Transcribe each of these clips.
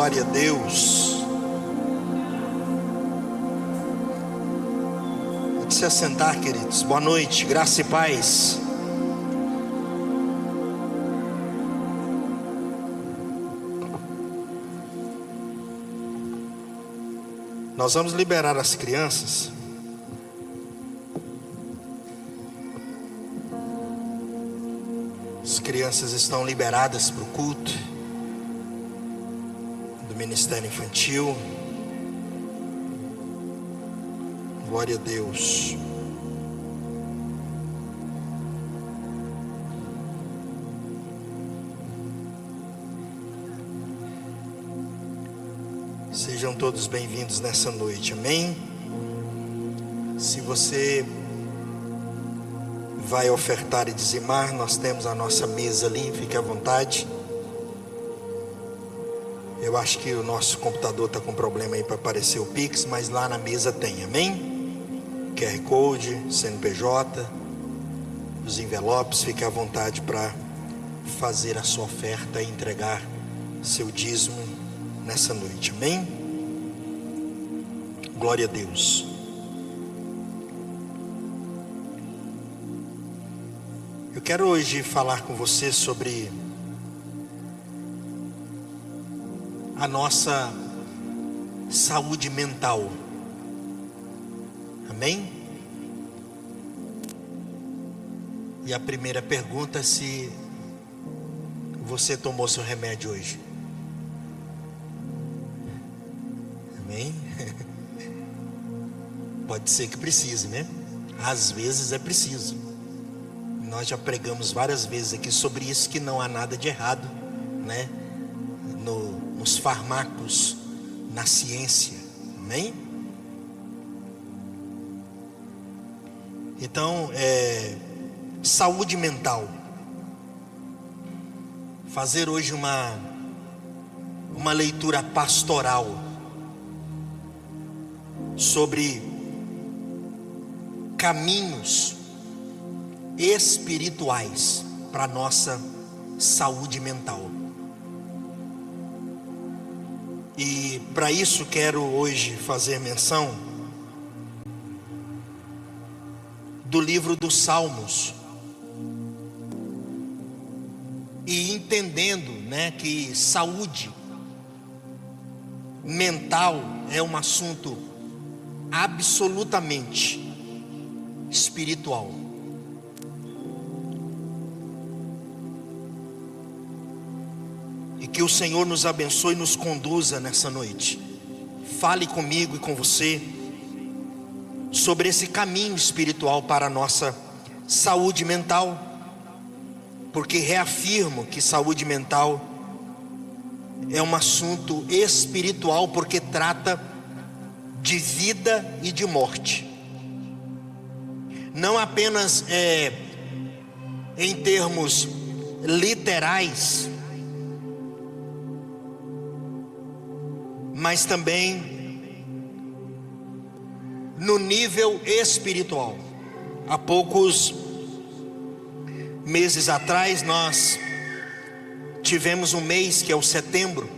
Glória a Deus. Pode se assentar, queridos. Boa noite, graça e paz. Nós vamos liberar as crianças. As crianças estão liberadas para o culto do Ministério Infantil. Glória a Deus. Sejam todos bem-vindos nessa noite, amém? Se você vai ofertar e dizimar, nós temos a nossa mesa ali, fique à vontade. Eu acho que o nosso computador está com problema aí para aparecer o Pix, mas lá na mesa tem, amém? QR Code, CNPJ, os envelopes, fique à vontade para fazer a sua oferta e entregar seu dízimo nessa noite, amém? Glória a Deus. Eu quero hoje falar com você sobre a nossa saúde mental, amém? E a primeira pergunta é se você tomou seu remédio hoje. Amém? Pode ser que precise, né? Às vezes é preciso. Nós já pregamos várias vezes aqui sobre isso, que não há nada de errado, né? Nos fármacos, na ciência, amém? Então, saúde mental. Fazer hoje uma leitura pastoral sobre caminhos espirituais para nossa saúde mental. E para isso quero hoje fazer menção do livro dos Salmos, e entendendo, né, que saúde mental é um assunto absolutamente espiritual. E que o Senhor nos abençoe e nos conduza nessa noite. Fale comigo e com você sobre esse caminho espiritual para a nossa saúde mental, porque reafirmo que saúde mental é um assunto espiritual, porque trata de vida e de morte, não apenas em termos literais, mas também no nível espiritual. Há poucos meses atrás nós tivemos um mês que é o setembro,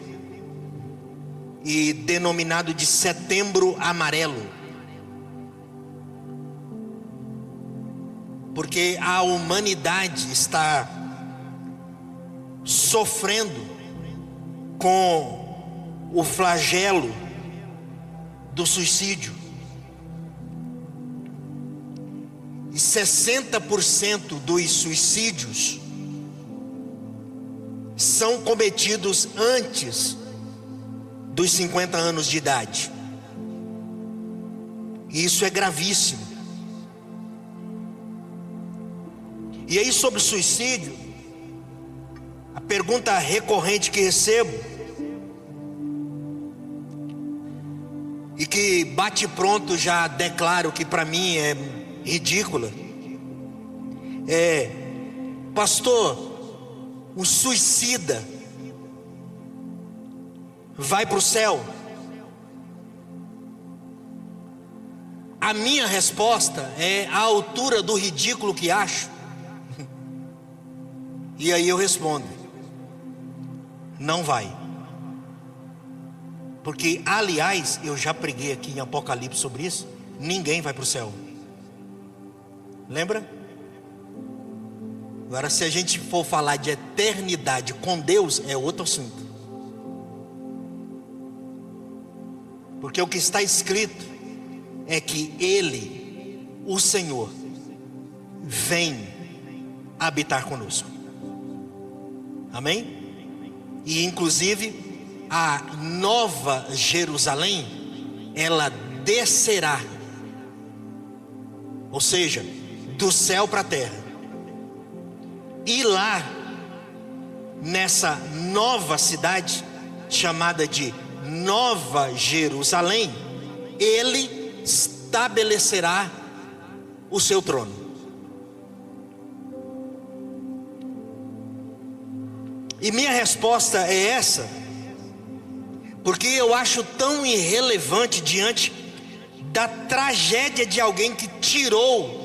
e denominado de Setembro Amarelo, porque a humanidade está sofrendo com o flagelo do suicídio. E 60% dos suicídios são cometidos antes dos 50 anos de idade. E isso é gravíssimo. E aí, sobre suicídio, a pergunta recorrente que recebo, e que bate pronto já declaro que para mim é ridícula, pastor, o suicida vai para o céu? A minha resposta é a altura do ridículo que acho. E aí eu respondo: não vai. Porque, aliás, eu já preguei aqui em Apocalipse sobre isso. Ninguém vai para o céu. Lembra? Agora, se a gente for falar de eternidade com Deus, é outro assunto. Porque o que está escrito é que Ele, o Senhor, vem habitar conosco. Amém? E inclusive a nova Jerusalém, ela descerá, ou seja, do céu para a terra. E lá, nessa nova cidade, chamada de Nova Jerusalém, Ele estabelecerá o seu trono. E minha resposta é essa, porque eu acho tão irrelevante diante da tragédia de alguém que tirou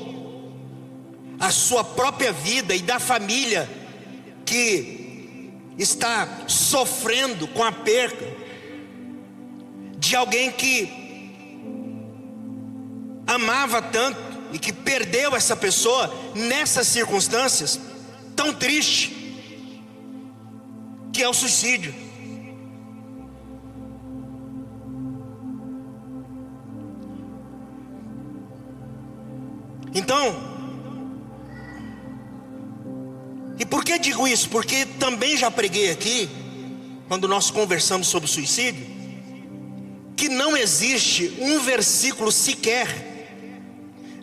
a sua própria vida e da família que está sofrendo com a perca de alguém que amava tanto e que perdeu essa pessoa nessas circunstâncias tão tristes, que é o suicídio. Então, e por que digo isso? Porque também já preguei aqui, quando nós conversamos sobre suicídio, que não existe um versículo sequer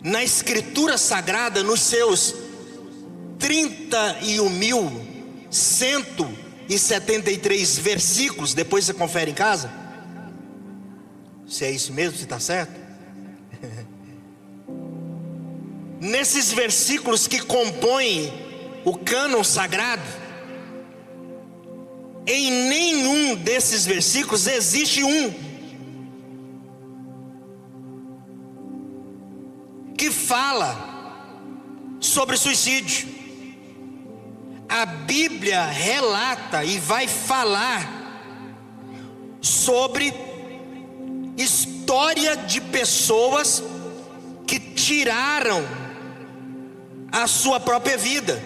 na Escritura Sagrada, nos seus 31.173 versículos, depois você confere em casa, se é isso mesmo, se está certo. Nesses versículos que compõem o cânon sagrado, em nenhum desses versículos existe um que fala sobre suicídio. A Bíblia relata e vai falar sobre história de pessoas que tiraram a sua própria vida,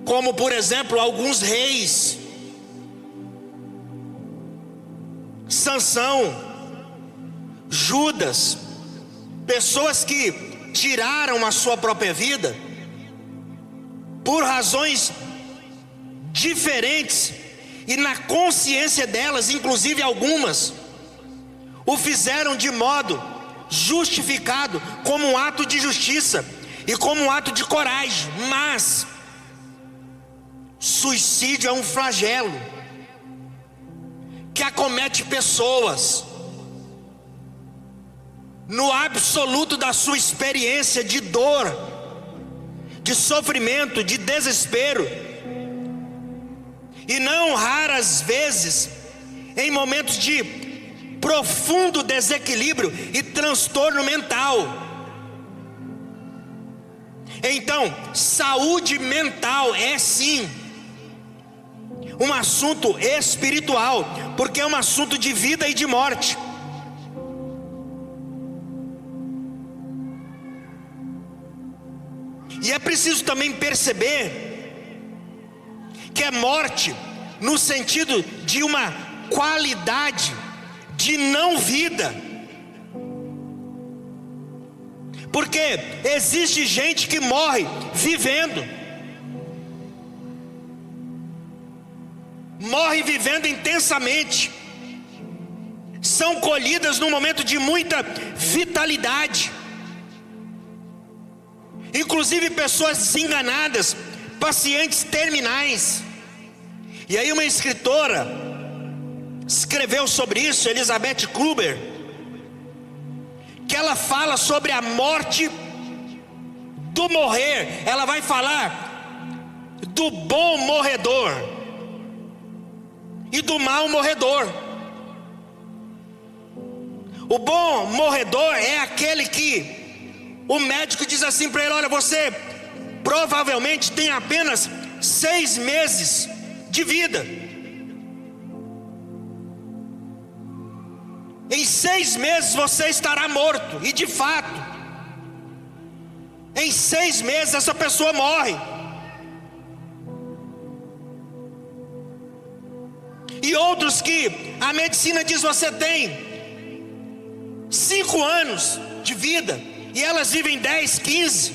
como por exemplo alguns reis, Sansão, Judas, pessoas que tiraram a sua própria vida por razões diferentes, e na consciência delas, inclusive algumas, o fizeram de modo justificado, como um ato de justiça e como um ato de coragem. Mas suicídio é um flagelo que acomete pessoas no absoluto da sua experiência de dor, de sofrimento, de desespero, e não raras vezes em momentos de profundo desequilíbrio e transtorno mental. Então, saúde mental é sim um assunto espiritual, porque é um assunto de vida e de morte. E é preciso também perceber que é morte no sentido de uma qualidade de não vida, porque existe gente que morre vivendo, morre vivendo intensamente, são colhidas num momento de muita vitalidade, inclusive pessoas desenganadas, pacientes terminais. E aí uma escritora escreveu sobre isso, Elizabeth Kluber, que ela fala sobre a morte do morrer. Ela vai falar do bom morredor e do mau morredor. O bom morredor é aquele que o médico diz assim para ele: olha, você provavelmente tem apenas 6 meses de vida. 6 meses você estará morto. E de fato, em 6 meses essa pessoa morre. E outros que a medicina diz: você tem 5 anos de vida, e elas vivem 10, 15,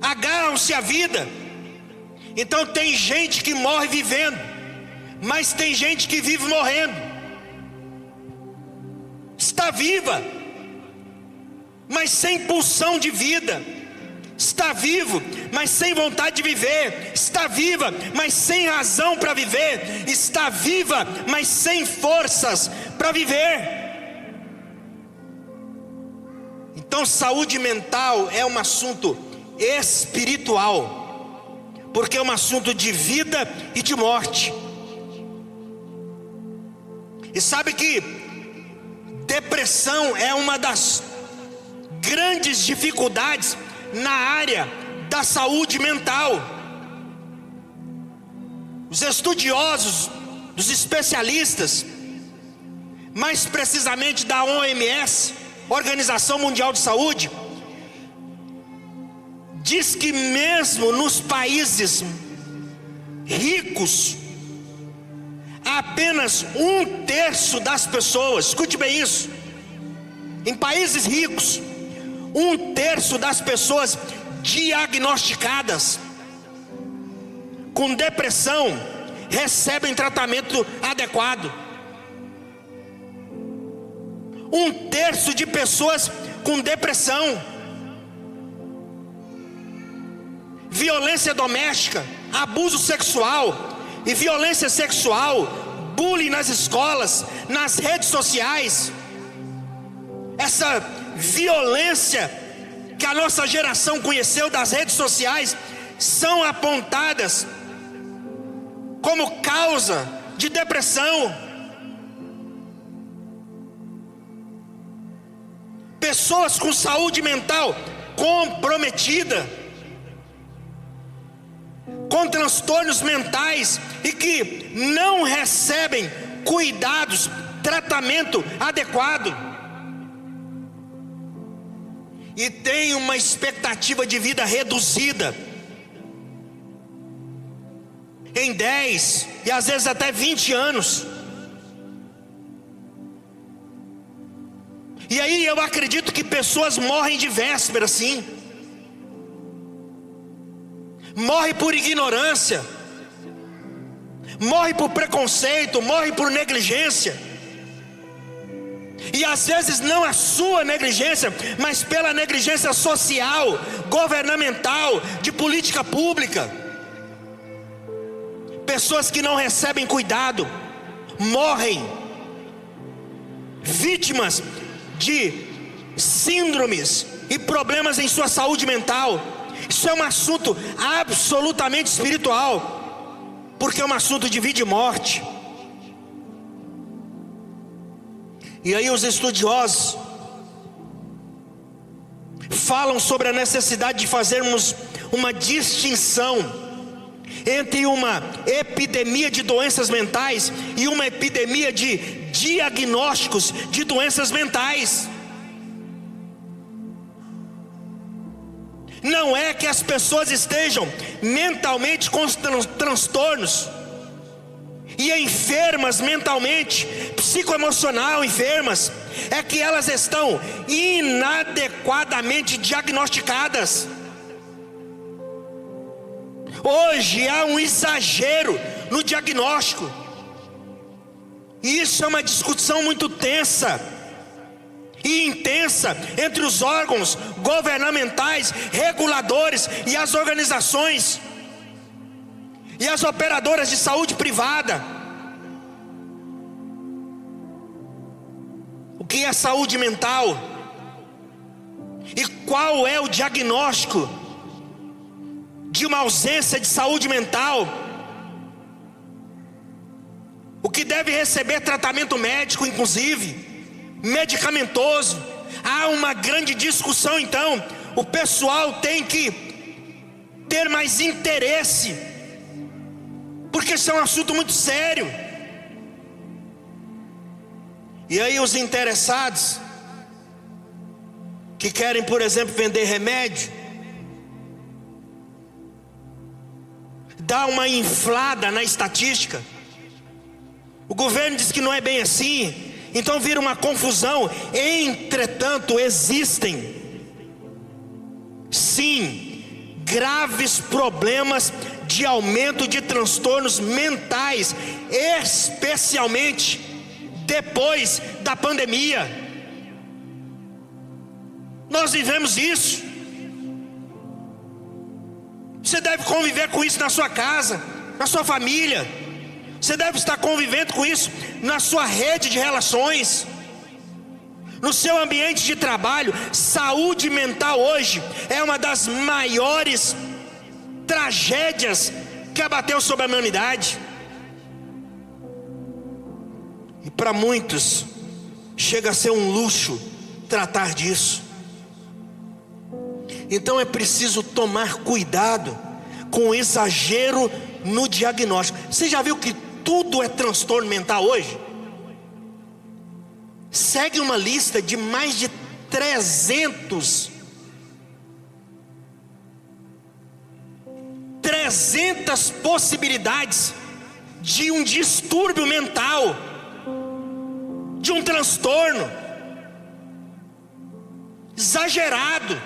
agarram-se à vida. Então tem gente que morre vivendo, mas tem gente que vive morrendo. Está viva, mas sem pulsão de vida. Está vivo, mas sem vontade de viver. Está viva, mas sem razão para viver. Está viva, mas sem forças para viver. Então, saúde mental é um assunto espiritual, porque é um assunto de vida e de morte. E sabe que depressão é uma das grandes dificuldades na área da saúde mental. Os estudiosos, os especialistas, mais precisamente da OMS, Organização Mundial de Saúde, diz que mesmo nos países ricos, apenas 1/3 das pessoas, escute bem isso, em países ricos, 1/3 das pessoas diagnosticadas com depressão recebem tratamento adequado. 1/3 de pessoas com depressão, violência doméstica, abuso sexual e violência sexual, bullying nas escolas, nas redes sociais, essa violência que a nossa geração conheceu das redes sociais, são apontadas como causa de depressão. Pessoas com saúde mental comprometida, com transtornos mentais e que não recebem cuidados, tratamento adequado, e tem uma expectativa de vida reduzida em 10 e às vezes até 20 anos. E aí eu acredito que pessoas morrem de véspera, sim. Morre por ignorância, morre por preconceito, morre por negligência. E às vezes não a sua negligência, mas pela negligência social, governamental, de política pública. Pessoas que não recebem cuidado morrem vítimas de síndromes e problemas em sua saúde mental. Isso é um assunto absolutamente espiritual, porque é um assunto de vida e morte. E aí os estudiosos falam sobre a necessidade de fazermos uma distinção entre uma epidemia de doenças mentais e uma epidemia de diagnósticos de doenças mentais. Não é que as pessoas estejam mentalmente com transtornos e enfermas mentalmente, psicoemocional enfermas, é que elas estão inadequadamente diagnosticadas. Hoje há um exagero no diagnóstico, e isso é uma discussão muito tensa e intensa entre os órgãos governamentais, reguladores e as organizações e as operadoras de saúde privada. O que é saúde mental? E qual é o diagnóstico de uma ausência de saúde mental? O que deve receber tratamento médico, inclusive medicamentoso. Há uma grande discussão. Então o pessoal tem que ter mais interesse, porque isso é um assunto muito sério. E aí os interessados que querem, por exemplo, vender remédio, dá uma inflada na estatística. O governo diz que não é bem assim, então vira uma confusão. Entretanto, existem sim graves problemas de aumento de transtornos mentais, especialmente depois da pandemia. Nós vivemos isso. Você deve conviver com isso na sua casa, na sua família. Você deve estar convivendo com isso na sua rede de relações, no seu ambiente de trabalho. Saúde mental hoje é uma das maiores tragédias que abateu sobre a humanidade. E para muitos chega a ser um luxo tratar disso. Então é preciso tomar cuidado com o exagero no diagnóstico. Você já viu que tudo é transtorno mental hoje? Segue uma lista de mais de 300 possibilidades de um distúrbio mental, de um transtorno exagerado.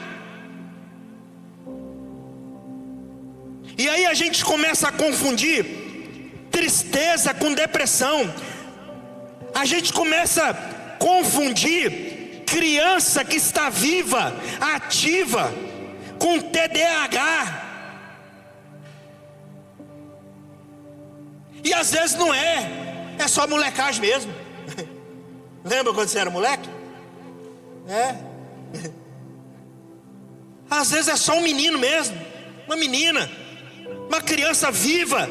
E aí a gente começa a confundir tristeza com depressão. A gente começa a confundir criança que está viva, ativa, com TDAH. E às vezes não é, é só molecagem mesmo. Lembra quando você era moleque? Às vezes é só um menino mesmo, uma menina, uma criança viva.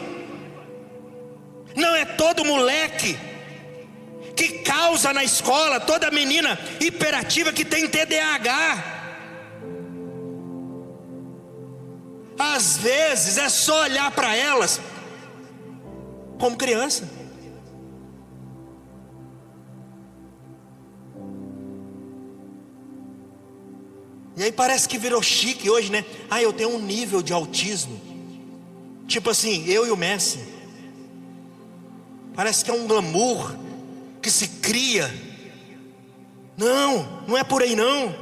Não é todo moleque que causa na escola, toda menina hiperativa que tem TDAH. Às vezes é só olhar para elas como criança. E aí parece que virou chique hoje, né? Eu tenho um nível de autismo, tipo assim, eu e o Messi. Parece que é um glamour que se cria. Não é por aí não.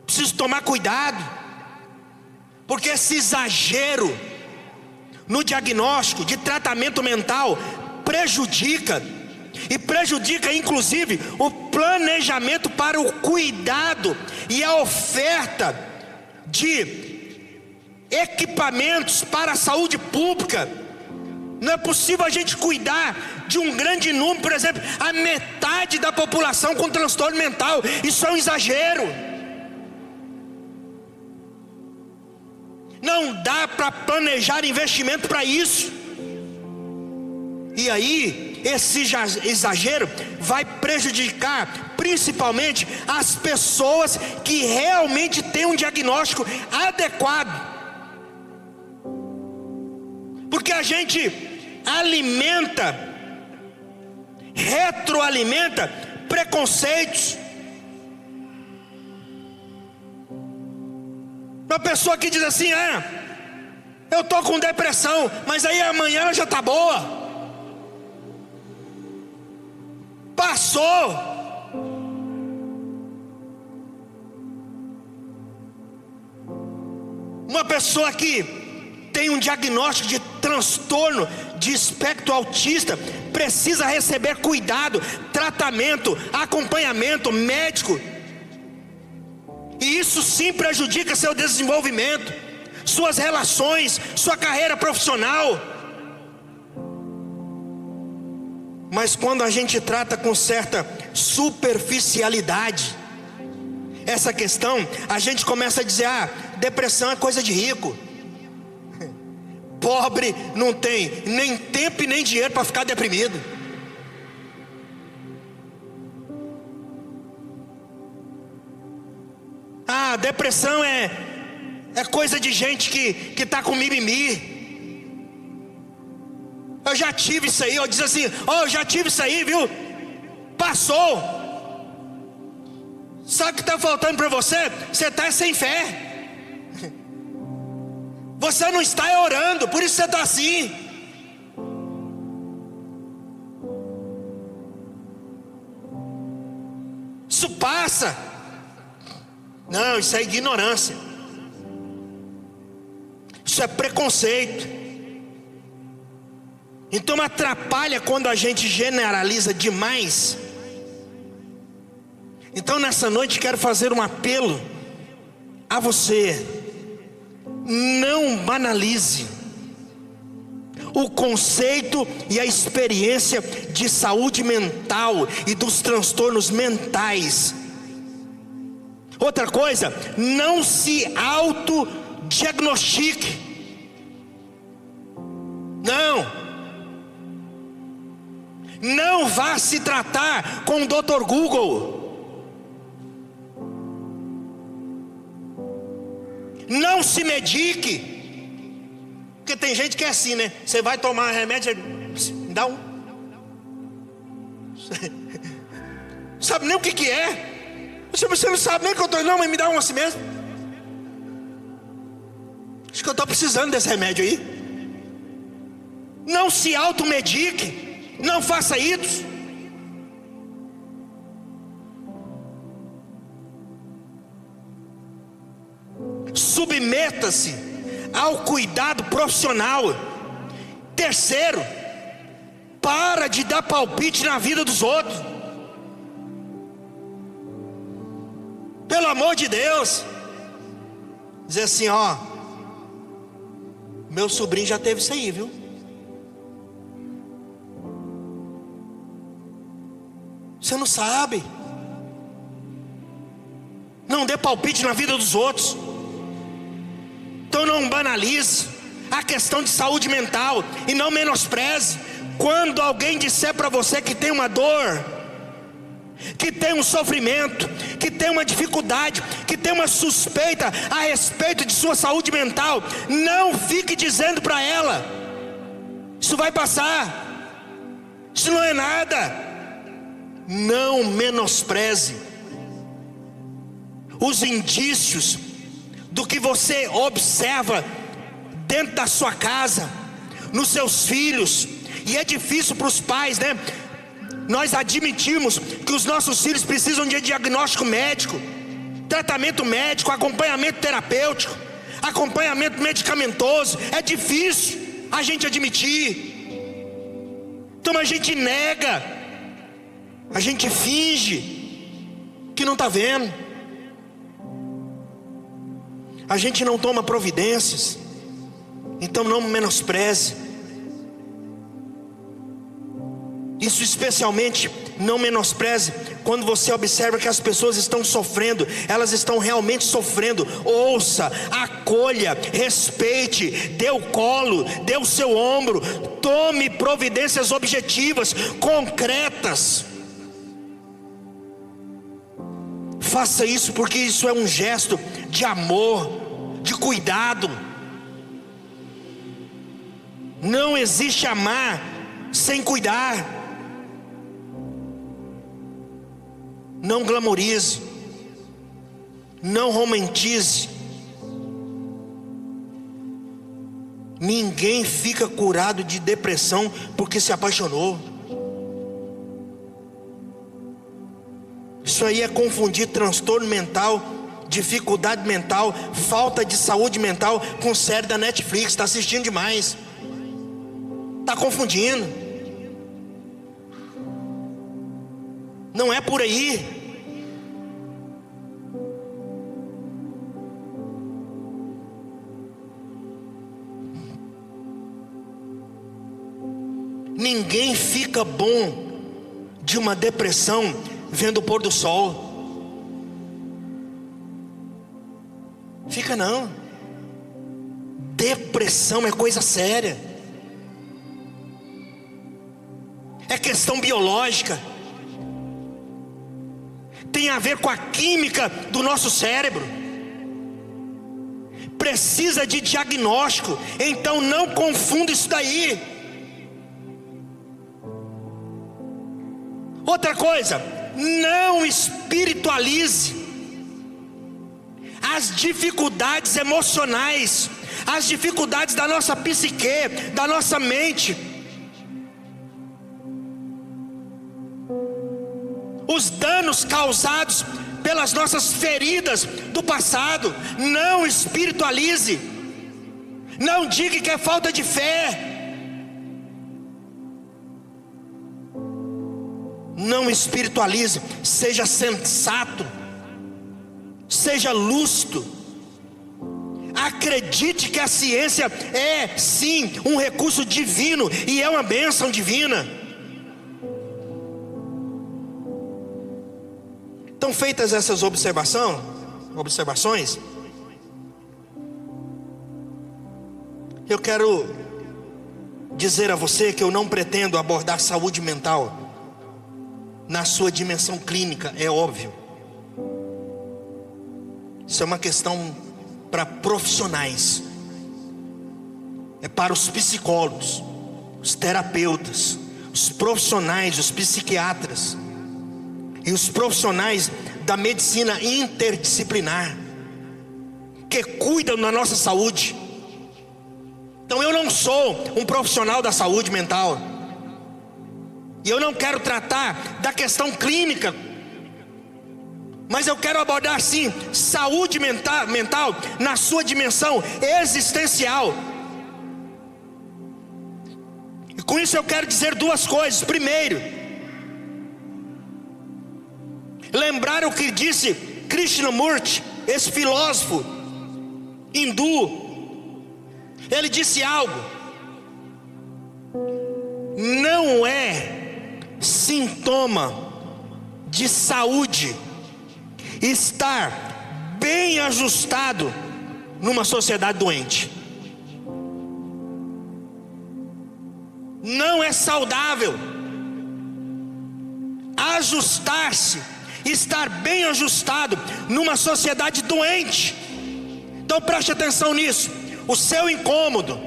Preciso tomar cuidado, porque esse exagero no diagnóstico de tratamento mental prejudica inclusive o planejamento para o cuidado e a oferta de equipamentos para a saúde pública. Não é possível a gente cuidar de um grande número, por exemplo, a metade da população com transtorno mental. Isso é um exagero. Não dá para planejar investimento para isso. E aí, esse exagero vai prejudicar principalmente as pessoas que realmente têm um diagnóstico adequado. Porque a gente retroalimenta preconceitos. Uma pessoa que diz assim: eu estou com depressão, mas aí amanhã ela já está boa. Passou. Uma pessoa que tem um diagnóstico de transtorno de espectro autista precisa receber cuidado, tratamento, acompanhamento médico. E isso sim prejudica seu desenvolvimento, suas relações, sua carreira profissional. Mas quando a gente trata com certa superficialidade essa questão, a gente começa a dizer: depressão é coisa de rico. Pobre não tem nem tempo e nem dinheiro para ficar deprimido. Depressão é coisa de gente que está com mimimi. Eu já tive isso aí. Eu disse assim: eu já tive isso aí, viu? passou. Sabe o que está faltando para você? Você está sem fé. Você não está orando, por isso você está assim. Isso passa. Não, isso é ignorância. Isso é preconceito. Então atrapalha quando a gente generaliza demais. Então nessa noite quero fazer um apelo a você. Não banalize o conceito e a experiência de saúde mental e dos transtornos mentais. Outra coisa, não se autodiagnostique. Não vá se tratar com o Dr. Google. Não se medique. Porque tem gente que é assim, né? Você vai tomar remédio, dá um. Sabe nem o que é. Você não sabe nem o que eu estou. Não, mas me dá um assim mesmo. Acho que eu estou precisando desse remédio aí. Não se automedique. Não faça isso. Submeta-se ao cuidado profissional. Terceiro, para de dar palpite na vida dos outros. Pelo amor de Deus. Dizer assim, ó, meu sobrinho já teve isso aí, viu? Você não sabe. Não dê palpite na vida dos outros. Então não banalize a questão de saúde mental e não menospreze. Quando alguém disser para você que tem uma dor, que tem um sofrimento, que tem uma dificuldade, que tem uma suspeita a respeito de sua saúde mental, não fique dizendo para ela: isso vai passar, isso não é nada. Não menospreze os indícios do que você observa dentro da sua casa, nos seus filhos. E é difícil para os pais, né? Nós admitimos que os nossos filhos precisam de diagnóstico médico, tratamento médico, acompanhamento terapêutico, acompanhamento medicamentoso. É difícil a gente admitir. Então a gente nega, a gente finge que não está vendo. A gente não toma providências. Então não menospreze. Isso especialmente não menospreze quando você observa que as pessoas estão sofrendo. Elas estão realmente sofrendo. Ouça, acolha, respeite, dê o colo, dê o seu ombro. Tome providências objetivas, concretas. Faça isso porque isso é um gesto de amor, de cuidado. Não existe amar sem cuidar. Não glamorize, não romantize. Ninguém fica curado de depressão porque se apaixonou. Isso aí é confundir transtorno mental, dificuldade mental, falta de saúde mental com série da Netflix. Está assistindo demais, está confundindo. Não é por aí. Ninguém fica bom de uma depressão vendo o pôr do sol. Fica não. Depressão é coisa séria. É questão biológica. Tem a ver com a química do nosso cérebro. Precisa de diagnóstico. Então não confunda isso daí. Outra coisa, não espiritualize as dificuldades emocionais, as dificuldades da nossa psique, da nossa mente, os danos causados pelas nossas feridas do passado. Não espiritualize, não diga que é falta de fé. Não espiritualize, seja sensato, seja lúcido. Acredite que a ciência é sim um recurso divino e é uma bênção divina. Então, feitas essas observações, eu quero dizer a você que eu não pretendo abordar saúde mental na sua dimensão clínica, é óbvio. Isso é uma questão para profissionais, é para os psicólogos, os terapeutas, os profissionais, os psiquiatras e os profissionais da medicina interdisciplinar que cuidam da nossa saúde. Então eu não sou um profissional da saúde mental, e eu não quero tratar da questão clínica, mas eu quero abordar sim saúde mental na sua dimensão existencial. E com isso eu quero dizer duas coisas. Primeiro, lembrar o que disse Krishnamurti, esse filósofo hindu. Ele disse algo: não é sintoma de saúde estar bem ajustado numa sociedade doente. Não é saudável ajustar-se, estar bem ajustado numa sociedade doente. Então preste atenção nisso. O seu incômodo,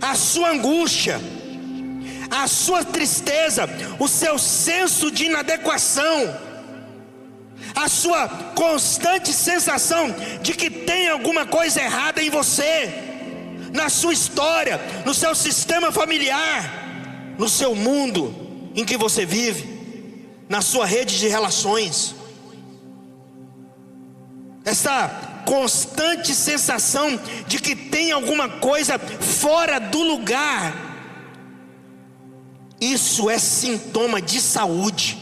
a sua angústia, a sua tristeza, o seu senso de inadequação, a sua constante sensação de que tem alguma coisa errada em você, na sua história, no seu sistema familiar, no seu mundo em que você vive, na sua rede de relações. Essa constante sensação de que tem alguma coisa fora do lugar, isso é sintoma de saúde.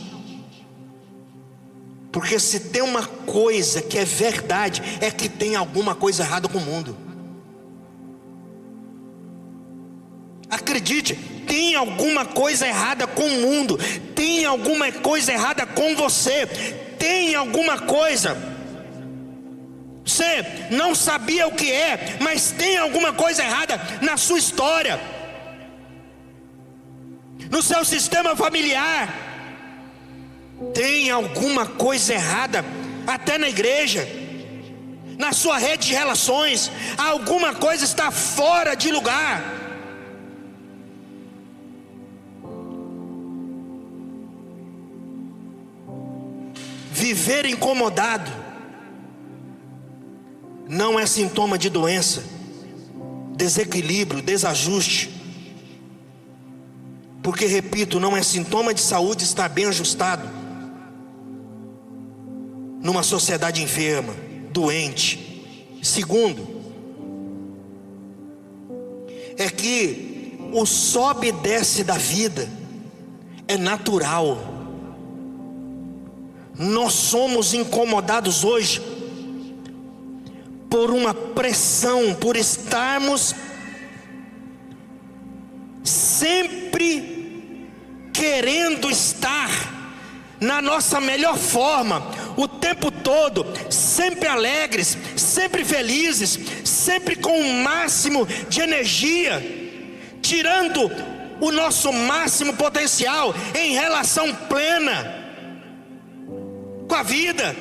Porque se tem uma coisa que é verdade, é que tem alguma coisa errada com o mundo. Acredite, tem alguma coisa errada com o mundo, tem alguma coisa errada com você, tem alguma coisa. Você não sabia o que é, mas tem alguma coisa errada na sua história, no seu sistema familiar. Tem alguma coisa errada até na igreja, na sua rede de relações. Alguma coisa está fora de lugar. Viver incomodado não é sintoma de doença, desequilíbrio, desajuste. Porque, repito, não é sintoma de saúde estar bem ajustado numa sociedade enferma, doente. Segundo, é que o sobe e desce da vida é natural. Nós somos incomodados hoje por uma pressão, por estarmos sempre querendo estar na nossa melhor forma, o tempo todo, sempre alegres, sempre felizes, sempre com o máximo de energia, tirando o nosso máximo potencial em relação plena com a vida,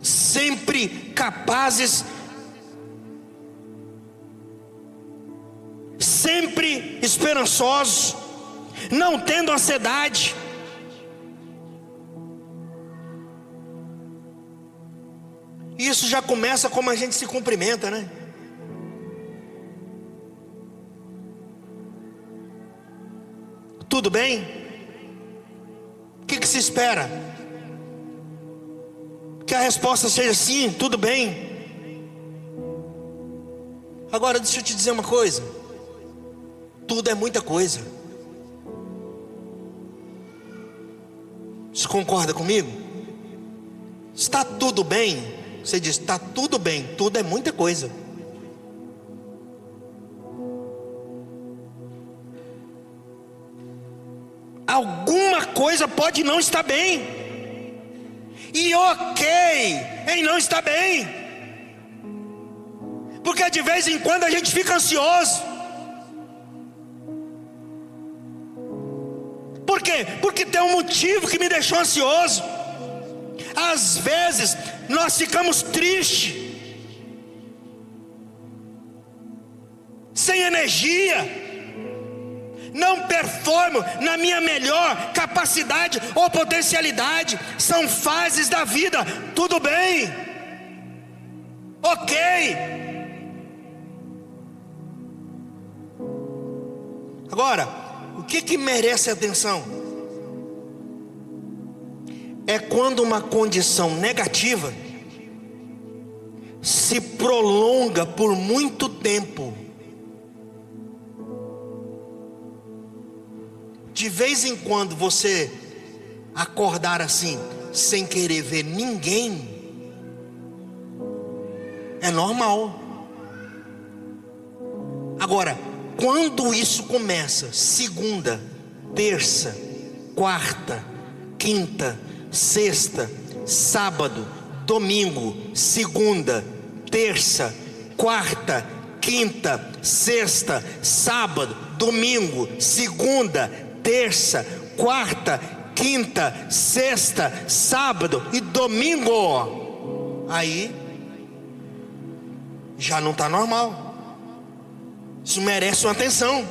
sempre capazes, sempre esperançosos, não tendo ansiedade. Isso já começa como a gente se cumprimenta, né? Tudo bem? O que se espera? Que a resposta seja sim, tudo bem. Agora deixa eu te dizer uma coisa. Tudo é muita coisa. Você concorda comigo? Está tudo bem? Você diz, está tudo bem. Tudo é muita coisa. Alguma coisa pode não estar bem. E ok em não estar bem. Porque de vez em quando a gente fica ansioso. Por quê? Porque tem um motivo que me deixou ansioso. Às vezes nós ficamos tristes, sem energia, não performo na minha melhor capacidade ou potencialidade. São fases da vida, tudo bem, ok. Agora, o que merece atenção? É quando uma condição negativa se prolonga por muito tempo. De vez em quando você acordar assim, sem querer ver ninguém, é normal. Agora, quando isso começa, segunda, terça, quarta, quinta, sexta, sábado, domingo, segunda, terça, quarta, quinta, sexta, sábado, domingo, segunda, terça, quarta, quinta, sexta, sábado e domingo, aí já não está normal. Isso merece uma atenção.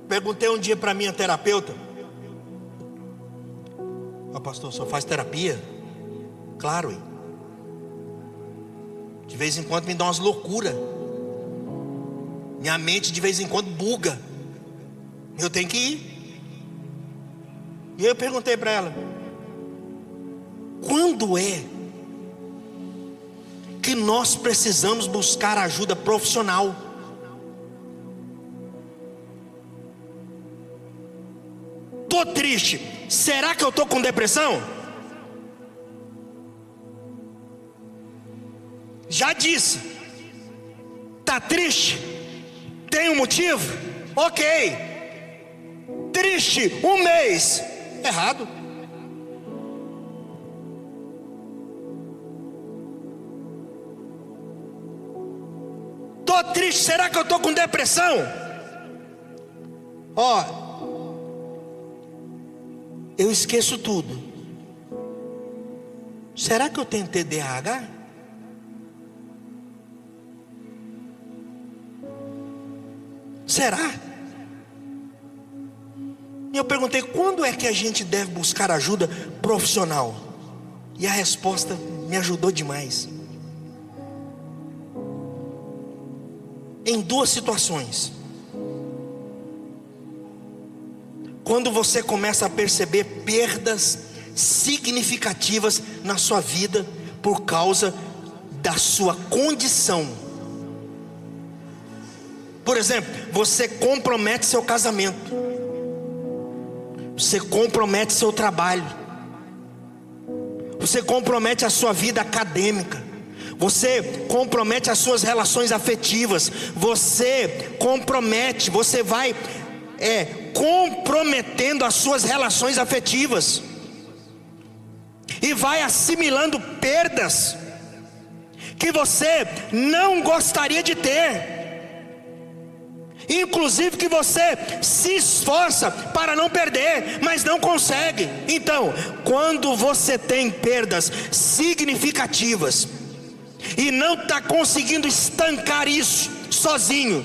Perguntei um dia para minha terapeuta: pastor, só faz terapia? Claro, hein? De vez em quando me dá umas loucuras. Minha mente de vez em quando buga. Eu tenho que ir. E eu perguntei para ela: quando é que nós precisamos buscar ajuda profissional? Tô triste, será que eu tô com depressão? Já disse. Tá triste? Tem um motivo? Ok. Triste um mês, errado. Tô triste, será que eu tô com depressão? Eu esqueço tudo. Será que eu tenho TDAH? Será? E eu perguntei: quando é que a gente deve buscar ajuda profissional? E a resposta me ajudou demais. Em duas situações. Quando você começa a perceber perdas significativas na sua vida por causa da sua condição. Por exemplo, você compromete seu casamento, você compromete seu trabalho, você compromete a sua vida acadêmica, você compromete as suas relações afetivas, você vai comprometendo as suas relações afetivas e vai assimilando perdas que você não gostaria de ter, inclusive que você se esforça para não perder, mas não consegue. Então, quando você tem perdas significativas e não está conseguindo estancar isso sozinho,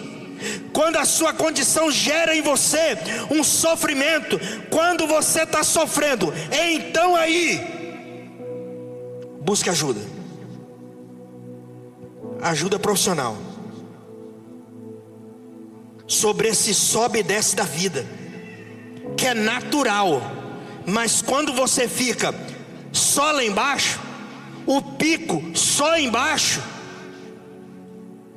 quando a sua condição gera em você um sofrimento, quando você está sofrendo, então aí, busque ajuda, ajuda profissional, sobre esse sobe e desce da vida, que é natural, mas quando você fica só lá embaixo, o pico só embaixo,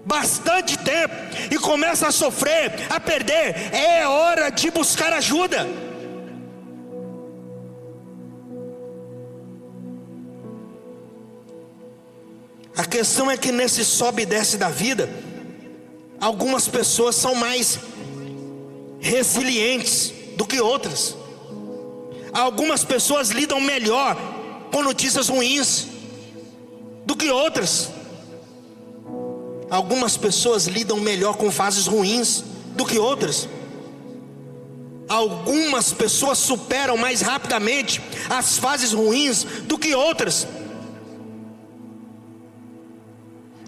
bastante tempo, e começa a sofrer, a perder, é hora de buscar ajuda. A questão é que nesse sobe e desce da vida, algumas pessoas são mais resilientes do que outras. Algumas pessoas lidam melhor com notícias ruins do que outras. Algumas pessoas lidam melhor com fases ruins do que outras. Algumas pessoas superam mais rapidamente as fases ruins do que outras.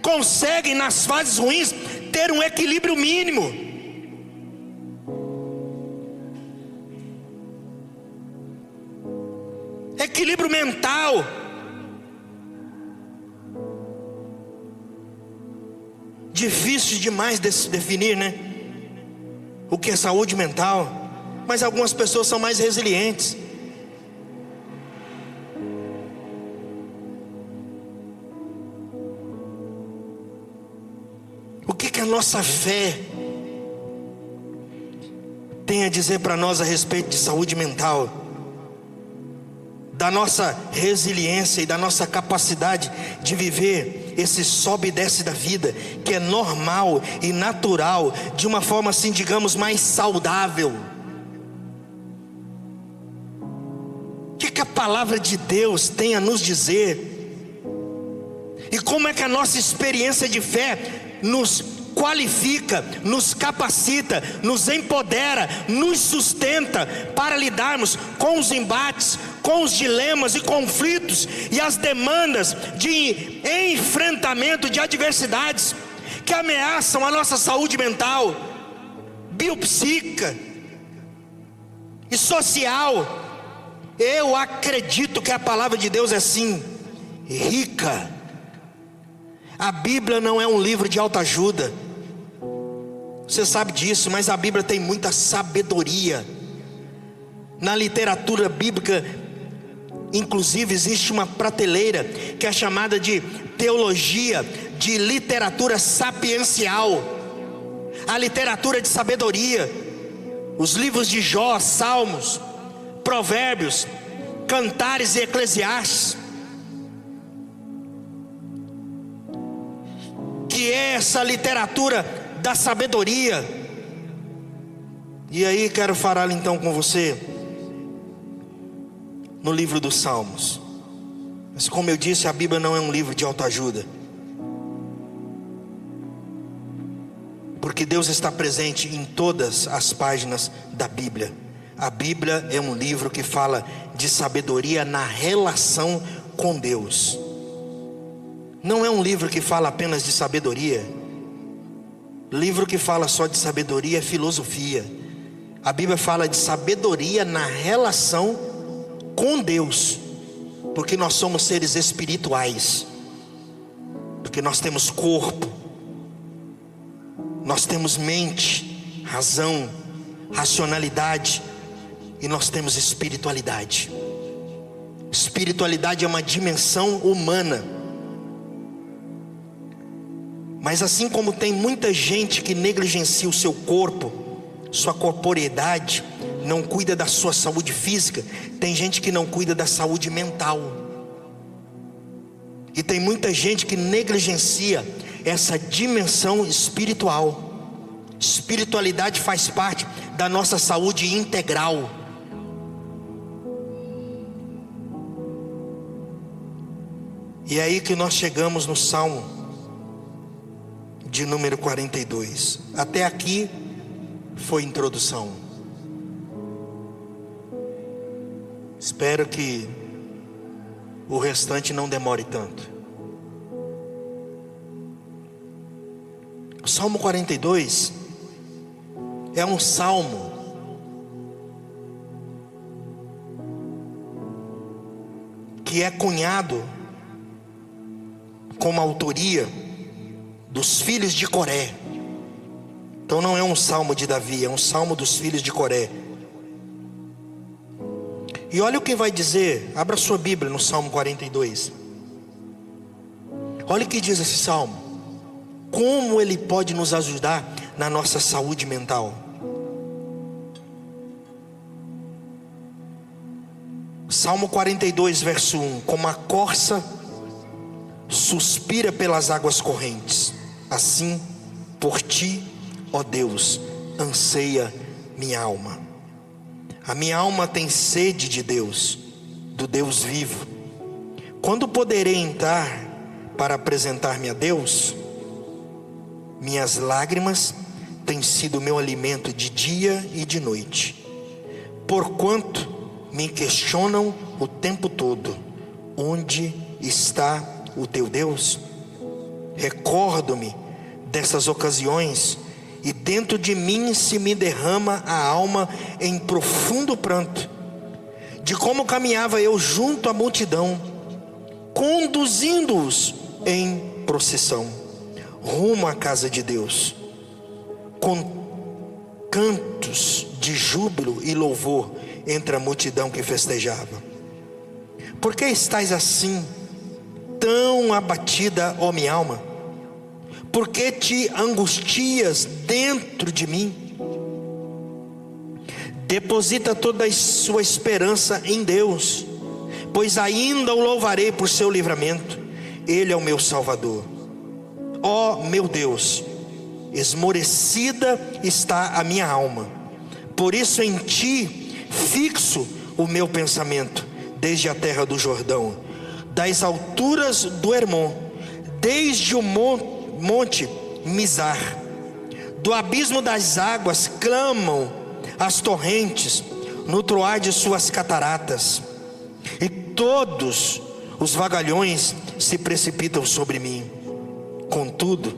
Conseguem nas fases ruins ter um equilíbrio mínimo. Equilíbrio mental. Difícil demais de se definir, né? O que é saúde mental. Mas algumas pessoas são mais resilientes. O que a nossa fé tem a dizer para nós a respeito de saúde mental? Da nossa resiliência e da nossa capacidade de viver esse sobe e desce da vida, que é normal e natural, de uma forma assim, digamos, mais saudável. O que a palavra de Deus tem a nos dizer? E como é que a nossa experiência de fé nos qualifica, nos capacita, nos empodera, nos sustenta para lidarmos com os embates, com os dilemas e conflitos e as demandas de enfrentamento de adversidades que ameaçam a nossa saúde mental, biopsíquica e social. Eu acredito que a palavra de Deus é sim rica. A Bíblia não é um livro de autoajuda, você sabe disso, mas a Bíblia tem muita sabedoria. Na literatura bíblica, inclusive, existe uma prateleira que é chamada de teologia de literatura sapiencial, a literatura de sabedoria. Os livros de Jó, Salmos, Provérbios, Cantares e Eclesiastes, que é essa literatura da sabedoria. E aí quero falar então com você no livro dos Salmos. Mas como eu disse, a Bíblia não é um livro de autoajuda, porque Deus está presente em todas as páginas da Bíblia. A Bíblia é um livro que fala de sabedoria na relação com Deus. Não é um livro que fala apenas de sabedoria. Livro que fala só de sabedoria é filosofia. A Bíblia fala de sabedoria na relação com Deus, porque nós somos seres espirituais, porque nós temos corpo, nós temos mente, razão, racionalidade, e nós temos espiritualidade. Espiritualidade é uma dimensão humana. Mas assim como tem muita gente que negligencia o seu corpo, sua corporeidade, não cuida da sua saúde física, tem gente que não cuida da saúde mental. E tem muita gente que negligencia essa dimensão espiritual. Espiritualidade faz parte da nossa saúde integral. E é aí que nós chegamos no Salmo de número 42. Até aqui foi introdução. Espero que o restante não demore tanto. O Salmo 42 é um salmo que é cunhado com a autoria dos filhos de Coré. Então não é um salmo de Davi, é um salmo dos filhos de Coré. E olha o que vai dizer, abra sua Bíblia no Salmo 42. Olha o que diz esse salmo. Como ele pode nos ajudar na nossa saúde mental. Salmo 42, verso 1. Como a corça suspira pelas águas correntes, assim por ti, ó Deus, anseia minha alma. A minha alma tem sede de Deus, do Deus vivo. Quando poderei entrar para apresentar-me a Deus? Minhas lágrimas têm sido meu alimento de dia e de noite, porquanto me questionam o tempo todo: onde está o teu Deus? Recordo-me dessas ocasiões, e dentro de mim se me derrama a alma em profundo pranto, de como caminhava eu junto à multidão, conduzindo-os em procissão, rumo à casa de Deus, com cantos de júbilo e louvor entre a multidão que festejava. Por que estás assim, tão abatida, ó minha alma? Por que te angustias dentro de mim? Deposita toda a sua esperança em Deus, pois ainda o louvarei por seu livramento. Ele é o meu Salvador. Ó meu Deus, esmorecida está a minha alma, por isso em ti fixo o meu pensamento, desde a terra do Jordão, das alturas do Hermon, desde o monte Mizar, do abismo das águas clamam as torrentes, no troar de suas cataratas, e todos os vagalhões se precipitam sobre mim. Contudo,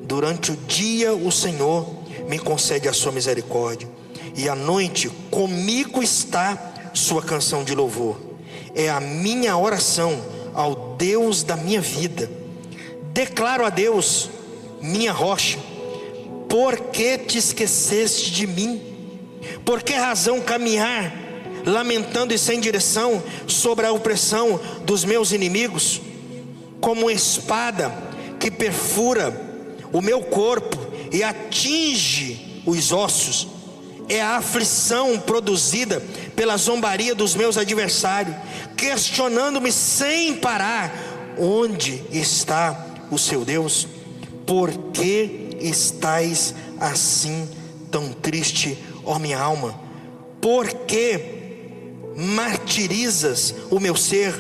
durante o dia o Senhor me concede a sua misericórdia, e à noite comigo está sua canção de louvor. É a minha oração ao Deus da minha vida. Declaro a Deus, minha rocha: por que te esqueceste de mim? Por que razão caminhar lamentando e sem direção sobre a opressão dos meus inimigos? Como uma espada que perfura o meu corpo e atinge os ossos, é a aflição produzida pela zombaria dos meus adversários, questionando-me sem parar: onde está o seu Deus? Por que estais assim tão triste, ó minha alma? Por que martirizas o meu ser?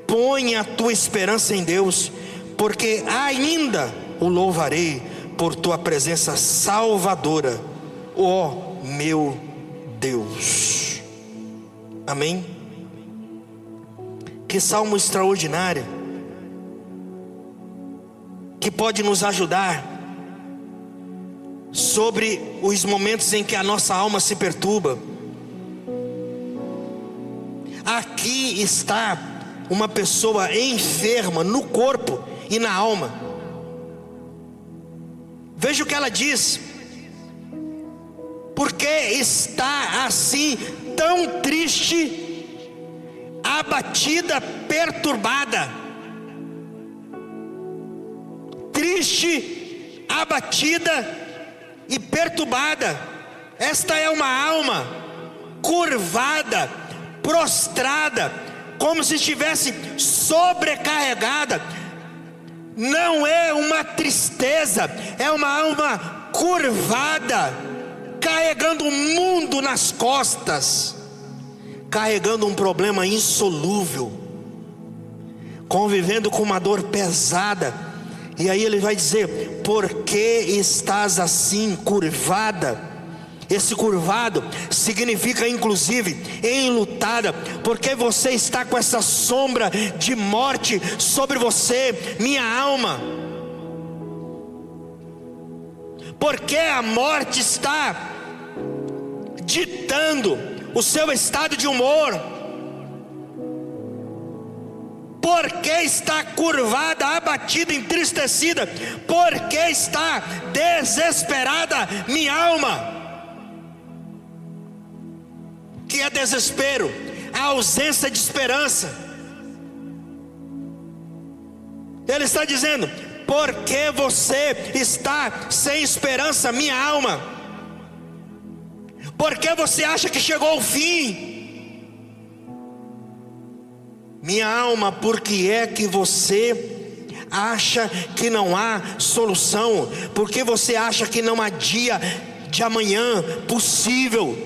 Põe a tua esperança em Deus, porque ainda o louvarei por tua presença salvadora, ó meu Deus. Amém? Que salmo extraordinário, que pode nos ajudar sobre os momentos em que a nossa alma se perturba. Aqui está uma pessoa enferma no corpo e na alma. Veja o que ela diz: por que está assim tão triste, abatida, perturbada? Triste, abatida e perturbada. Esta é uma alma curvada, prostrada, como se estivesse sobrecarregada. Não é uma tristeza, é uma alma curvada, carregando o mundo nas costas, carregando um problema insolúvel, convivendo com uma dor pesada. E aí ele vai dizer: por que estás assim curvada? Esse curvado significa inclusive enlutada, porque você está com essa sombra de morte sobre você, minha alma. Porque a morte está ditando o seu estado de humor? Porque está curvada, abatida, entristecida? Porque está desesperada minha alma? Que é desespero? A ausência de esperança. Ele está dizendo: porque você está sem esperança, minha alma? Porque você acha que chegou o fim? Minha alma, por que é que você acha que não há solução? Porque você acha que não há dia de amanhã possível?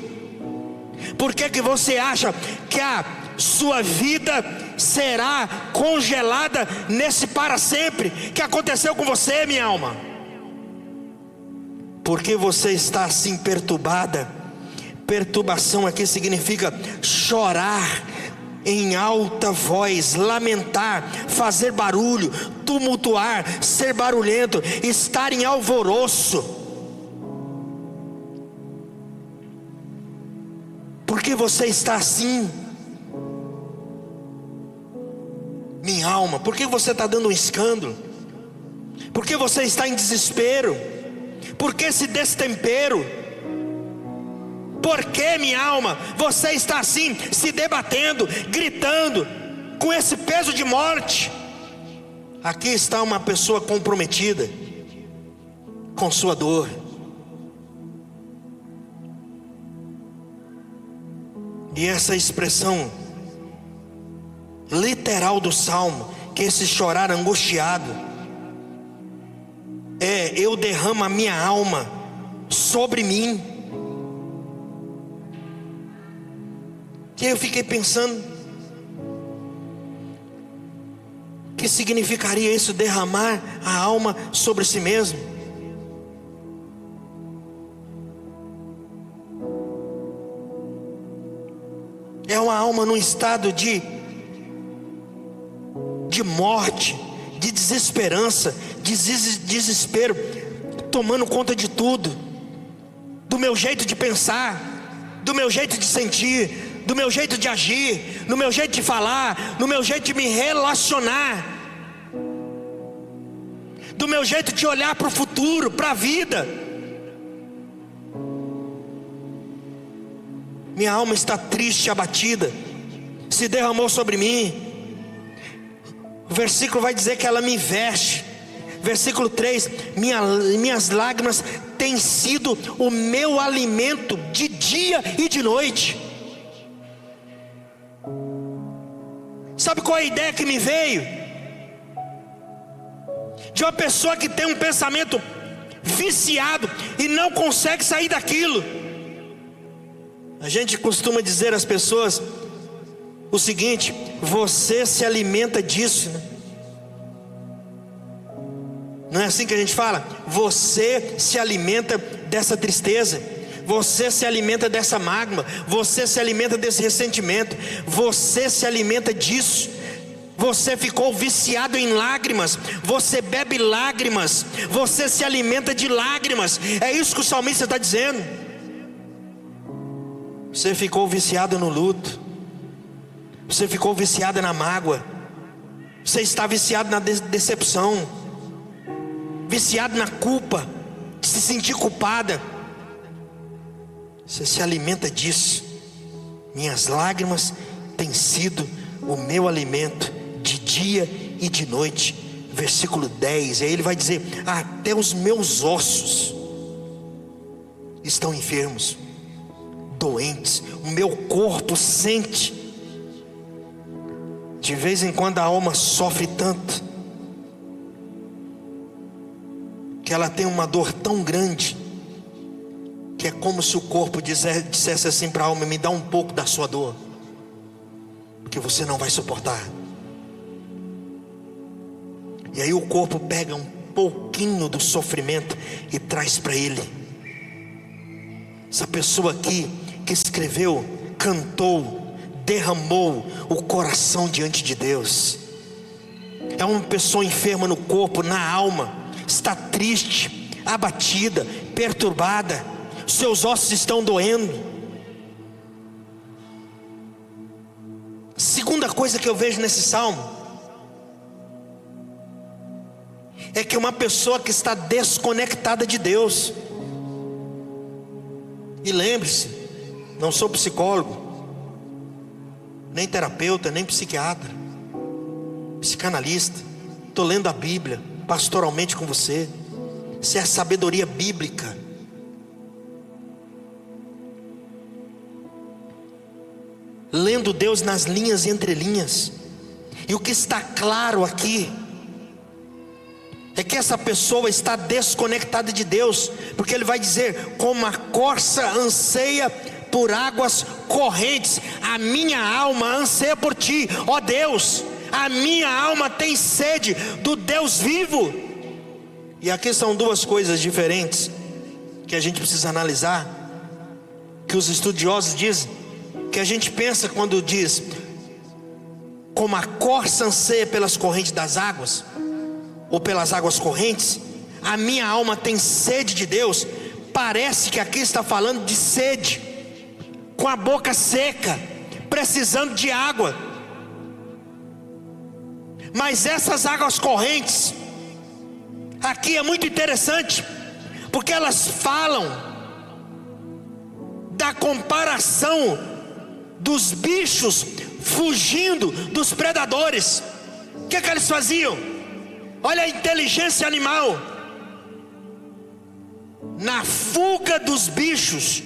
Por que que você acha que a sua vida será congelada nesse para sempre? Que aconteceu com você, minha alma? Porque você está assim perturbada. Perturbação aqui significa chorar em alta voz, lamentar, fazer barulho, tumultuar, ser barulhento, estar em alvoroço. Por que você está assim, minha alma? Por que você está dando um escândalo? Por que você está em desespero? Por que esse destempero? Por que, minha alma, você está assim, se debatendo, gritando, com esse peso de morte? Aqui está uma pessoa comprometida com sua dor. E essa expressão literal do salmo, que esse chorar angustiado, é: eu derramo a minha alma sobre mim. E aí eu fiquei pensando, o que significaria isso, derramar a alma sobre si mesmo? É uma alma num estado de morte, de desesperança, de desespero, tomando conta de tudo, do meu jeito de pensar, do meu jeito de sentir, do meu jeito de agir, no meu jeito de falar, no meu jeito de me relacionar, do meu jeito de olhar para o futuro, para a vida. Minha alma está triste, abatida, se derramou sobre mim. O versículo vai dizer que ela me veste. Versículo 3: minhas lágrimas têm sido o meu alimento de dia e de noite. Sabe qual é a ideia que me veio? De uma pessoa que tem um pensamento viciado e não consegue sair daquilo. A gente costuma dizer às pessoas o seguinte: você se alimenta disso, né? Não é assim que a gente fala? Você se alimenta dessa tristeza, você se alimenta dessa mágoa, você se alimenta desse ressentimento, você se alimenta disso. Você ficou viciado em lágrimas, você bebe lágrimas, você se alimenta de lágrimas. É isso que o salmista está dizendo. Você ficou viciado no luto, você ficou viciado na mágoa, você está viciado na decepção, viciado na culpa, de se sentir culpada. Você se alimenta disso. Minhas lágrimas têm sido o meu alimento de dia e de noite. Versículo 10, aí ele vai dizer: até os meus ossos estão enfermos, doentes, o meu corpo sente. De vez em quando a alma sofre tanto, que ela tem uma dor tão grande, que é como se o corpo dissesse assim para a alma: me dá um pouco da sua dor, porque você não vai suportar. E aí o corpo pega um pouquinho do sofrimento e traz para ele. Essa pessoa aqui que escreveu, cantou, derramou o coração diante de Deus. É uma pessoa enferma no corpo, na alma, está triste, abatida, perturbada, seus ossos estão doendo. Segunda coisa que eu vejo nesse salmo é que uma pessoa que está desconectada de Deus. E lembre-se, não sou psicólogo, nem terapeuta, nem psiquiatra, psicanalista. Estou lendo a Bíblia pastoralmente com você. Isso é sabedoria bíblica. Lendo Deus nas linhas e entrelinhas. E o que está claro aqui é que essa pessoa está desconectada de Deus, porque ele vai dizer: como a corça anseia por águas correntes, a minha alma anseia por ti, ó Deus. A minha alma tem sede do Deus vivo. E aqui são duas coisas diferentes que a gente precisa analisar, que os estudiosos dizem, que a gente pensa quando diz como a corça anseia pelas correntes das águas, ou pelas águas correntes, a minha alma tem sede de Deus. Parece que aqui está falando de sede, com a boca seca, precisando de água. Mas essas águas correntes aqui é muito interessante, porque elas falam da comparação dos bichos fugindo dos predadores. O que eles faziam? Olha a inteligência animal. Na fuga dos bichos,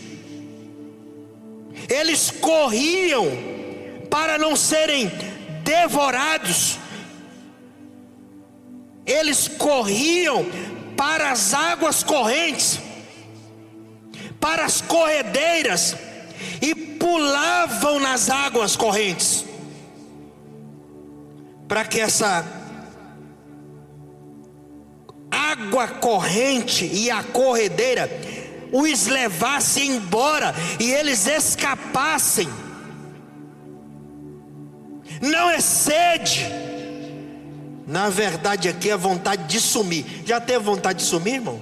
eles corriam para não serem devorados. Eles corriam para as águas correntes, para as corredeiras, e pulavam nas águas correntes, para que essa água corrente e a corredeira os levasse embora e eles escapassem. Não é sede, na verdade aqui é vontade de sumir. Já teve vontade de sumir, irmão?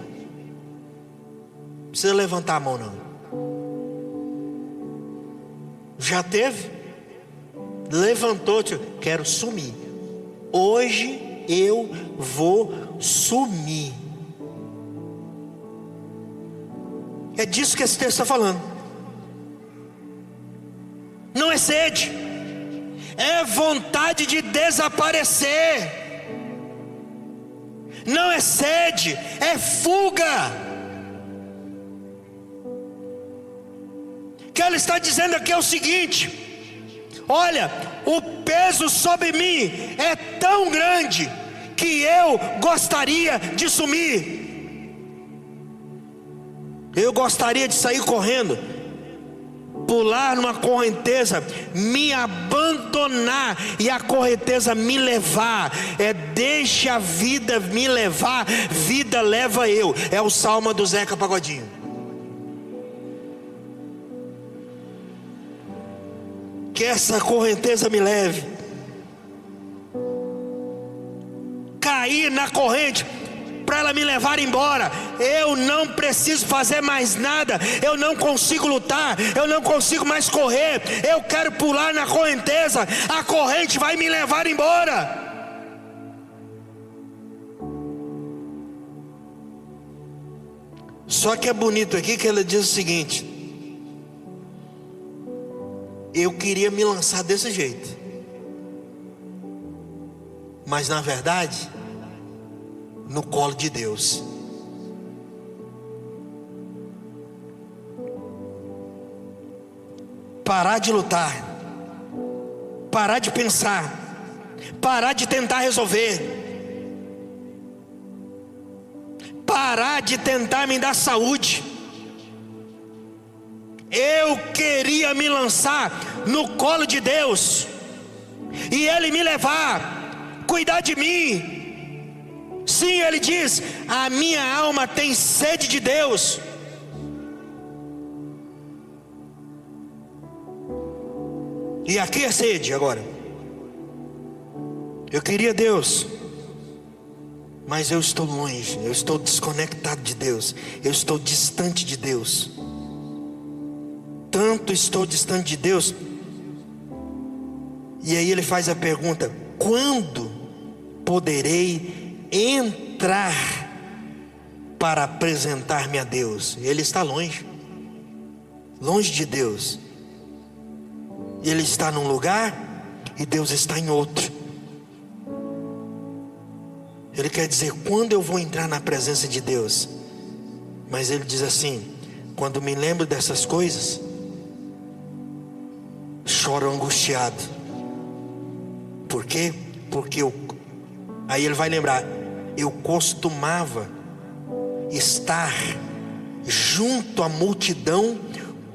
Não precisa levantar a mão não. Já teve? Levantou, quero sumir. Hoje eu vou sumir. É disso que esse texto está falando. Não é sede, é vontade de desaparecer. Não é sede, é fuga. O que ele está dizendo aqui é o seguinte: olha, o peso sobre mim é tão grande que eu gostaria de sumir. Eu gostaria de sair correndo, pular numa correnteza, me abandonar e a correnteza me levar. Deixa a vida me levar, vida leva eu. É o salmo do Zeca Pagodinho. Que essa correnteza me leve. Cair na corrente para ela me levar embora. Eu não preciso fazer mais nada. Eu não consigo lutar. Eu não consigo mais correr. Eu quero pular na correnteza. A corrente vai me levar embora. Só que é bonito aqui que ele diz o seguinte: eu queria me lançar desse jeito, mas na verdade, no colo de Deus. Parar de lutar, parar de pensar, parar de tentar resolver, parar de tentar me dar saúde. Eu queria me lançar no colo de Deus e Ele me levar, cuidar de mim. Sim, Ele diz: a minha alma tem sede de Deus. E aqui é sede agora. Eu queria Deus, mas eu estou longe, eu estou desconectado de Deus, eu estou distante de Deus. Tanto estou distante de Deus. E aí ele faz a pergunta: quando poderei entrar para apresentar-me a Deus? Ele está longe, longe de Deus. Ele está num lugar e Deus está em outro. Ele quer dizer, quando eu vou entrar na presença de Deus? Mas ele diz assim: quando me lembro dessas coisas, choro angustiado. Por quê? Porque aí ele vai lembrar: eu costumava estar junto à multidão,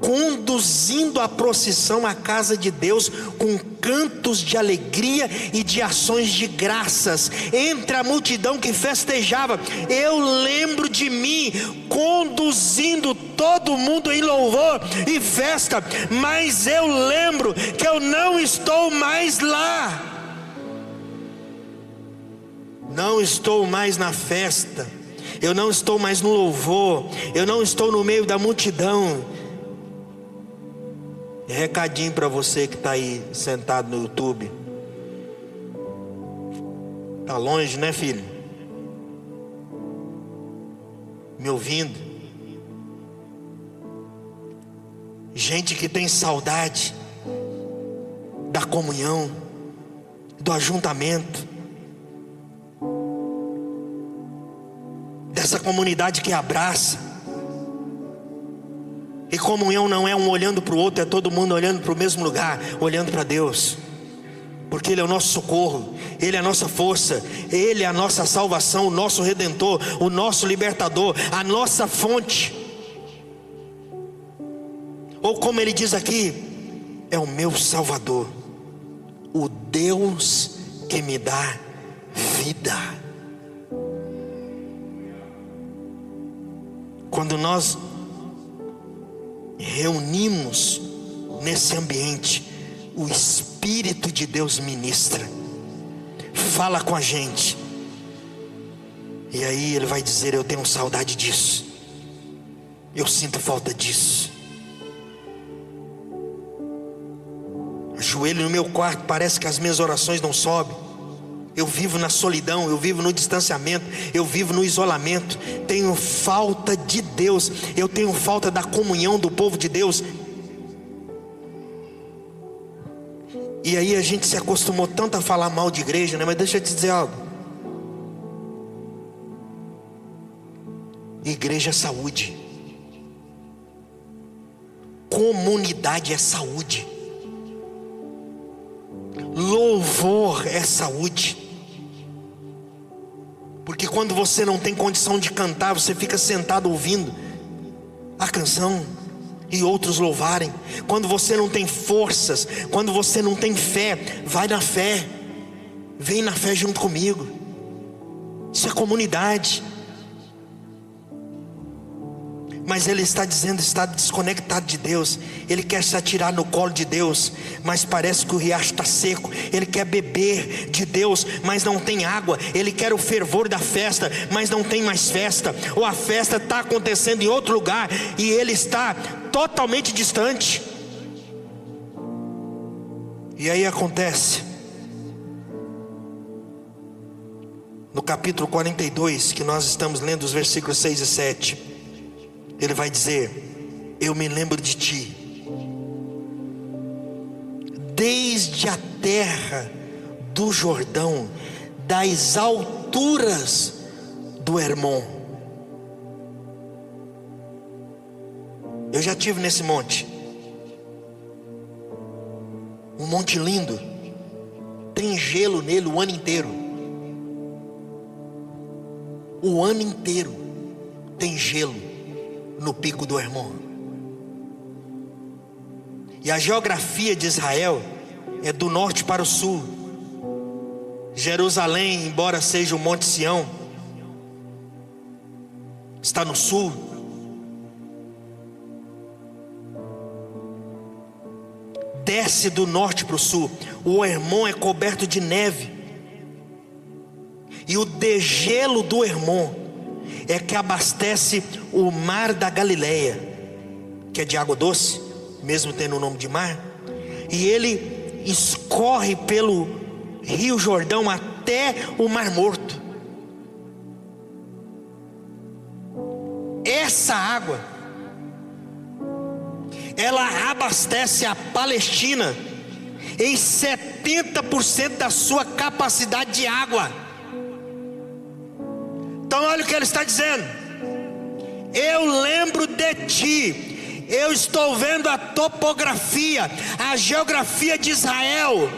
conduzindo a procissão à casa de Deus, com cantos de alegria e de ações de graças, entre a multidão que festejava. Eu lembro de mim conduzindo todo mundo em louvor e festa, mas eu lembro que eu não estou mais lá. Não estou mais na festa, eu não estou mais no louvor, eu não estou no meio da multidão. Recadinho para você que está aí sentado no YouTube. Está longe, né, filho? Me ouvindo? Gente que tem saudade da comunhão, do ajuntamento, dessa comunidade que abraça. E comunhão não é um olhando para o outro, é todo mundo olhando para o mesmo lugar, olhando para Deus, porque Ele é o nosso socorro, Ele é a nossa força, Ele é a nossa salvação, o nosso Redentor, o nosso Libertador, a nossa fonte. Ou como ele diz aqui, é o meu Salvador, o Deus que me dá vida. Quando nós reunimos nesse ambiente, o Espírito de Deus ministra, fala com a gente, e aí ele vai dizer: eu tenho saudade disso, eu sinto falta disso. Ajoelho no meu quarto, parece que as minhas orações não sobem. Eu vivo na solidão, eu vivo no distanciamento, eu vivo no isolamento. Tenho falta de Deus, eu tenho falta da comunhão do povo de Deus. E aí a gente se acostumou tanto a falar mal de igreja, né? Mas deixa eu te dizer algo: igreja é saúde, comunidade é saúde, louvor é saúde. Porque quando você não tem condição de cantar, você fica sentado ouvindo a canção e outros louvarem. Quando você não tem forças, quando você não tem fé, vai na fé, vem na fé junto comigo. Isso é comunidade. Mas ele está dizendo, está desconectado de Deus. Ele quer se atirar no colo de Deus, mas parece que o riacho está seco. Ele quer beber de Deus, mas não tem água. Ele quer o fervor da festa, mas não tem mais festa. Ou a festa está acontecendo em outro lugar e ele está totalmente distante. E aí acontece, no capítulo 42, que nós estamos lendo os versículos 6 e 7, ele vai dizer: eu me lembro de ti, desde a terra do Jordão, das alturas do Hermon. Eu já estive nesse monte, um monte lindo, tem gelo nele o ano inteiro. O ano inteiro tem gelo no pico do Hermon. E a geografia de Israel é do norte para o sul. Jerusalém, embora seja o Monte Sião, está no sul. Desce do norte para o sul. O Hermon é coberto de neve. E o degelo do Hermon é que abastece o mar da Galileia, que é de água doce, mesmo tendo o nome de mar. E ele escorre pelo Rio Jordão até o Mar Morto. Essa água, ela abastece a Palestina em 70% da sua capacidade de água. Então olha o que ele está dizendo: eu lembro de ti, eu estou vendo a topografia, a geografia de Israel,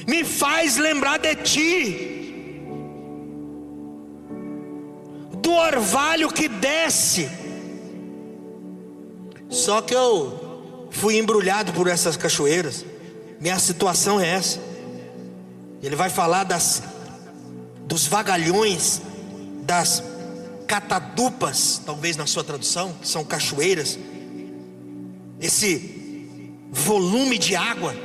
me faz lembrar de ti, do orvalho que desce. Só que eu fui embrulhado por essas cachoeiras, minha situação é essa. Ele vai falar dos vagalhões, das catadupas, talvez na sua tradução, que são cachoeiras, esse volume de água.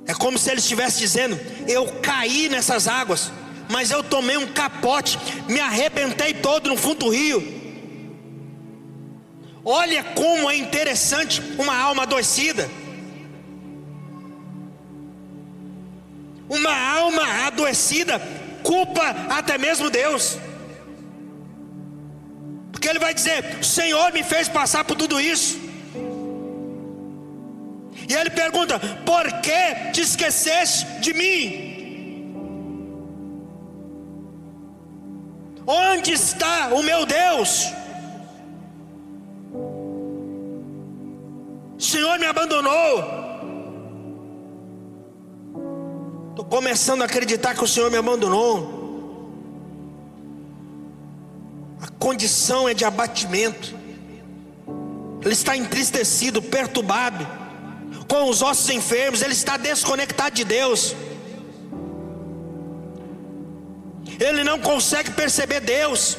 É como se ele estivesse dizendo: eu caí nessas águas, mas eu tomei um capote, me arrebentei todo no fundo do rio. Olha como é interessante uma alma adoecida. Uma alma adoecida culpa até mesmo Deus, porque ele vai dizer: o Senhor me fez passar por tudo isso. E ele pergunta: por que te esqueceste de mim? Onde está o meu Deus? O Senhor me abandonou. Estou começando a acreditar que o Senhor me abandonou. A condição é de abatimento. Ele está entristecido, perturbado, com os ossos enfermos. Ele está desconectado de Deus. Ele não consegue perceber Deus.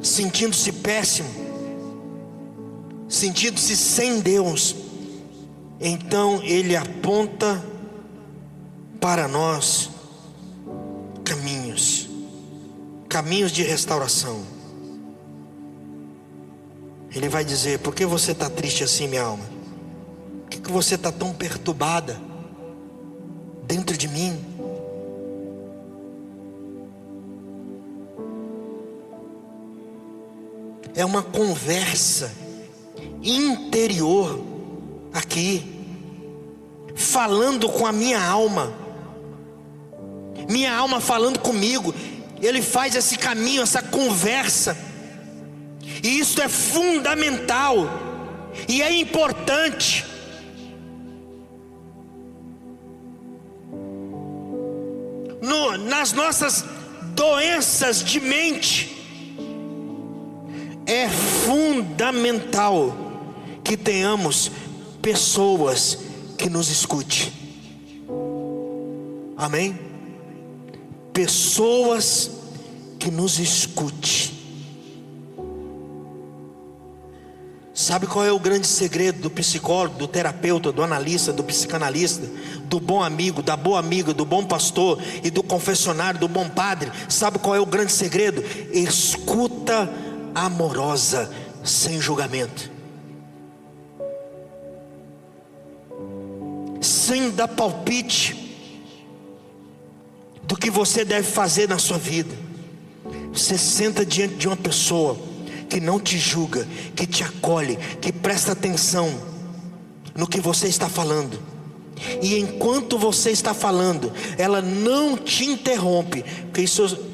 Sentindo-se péssimo, sentindo-se sem Deus. Então ele aponta para nós caminhos de restauração. Ele vai dizer: por que você está triste assim, minha alma? Por que você está tão perturbada dentro de mim? É uma conversa interior aqui, falando com a minha alma falando comigo. Ele faz esse caminho, essa conversa, e isso é fundamental e é importante. Nas nossas doenças de mente, é fundamental que tenhamos pessoas que nos escutem. Amém? Pessoas que nos escutem. Sabe qual é o grande segredo do psicólogo, do terapeuta, do analista, do psicanalista, do bom amigo, da boa amiga, do bom pastor e do confessionário, do bom padre? Sabe qual é o grande segredo? Escuta amorosa, sem julgamento, sem dar palpite do que você deve fazer na sua vida. Você senta diante de uma pessoa que não te julga, que te acolhe, que presta atenção no que você está falando, e enquanto você está falando, ela não te interrompe, porque isso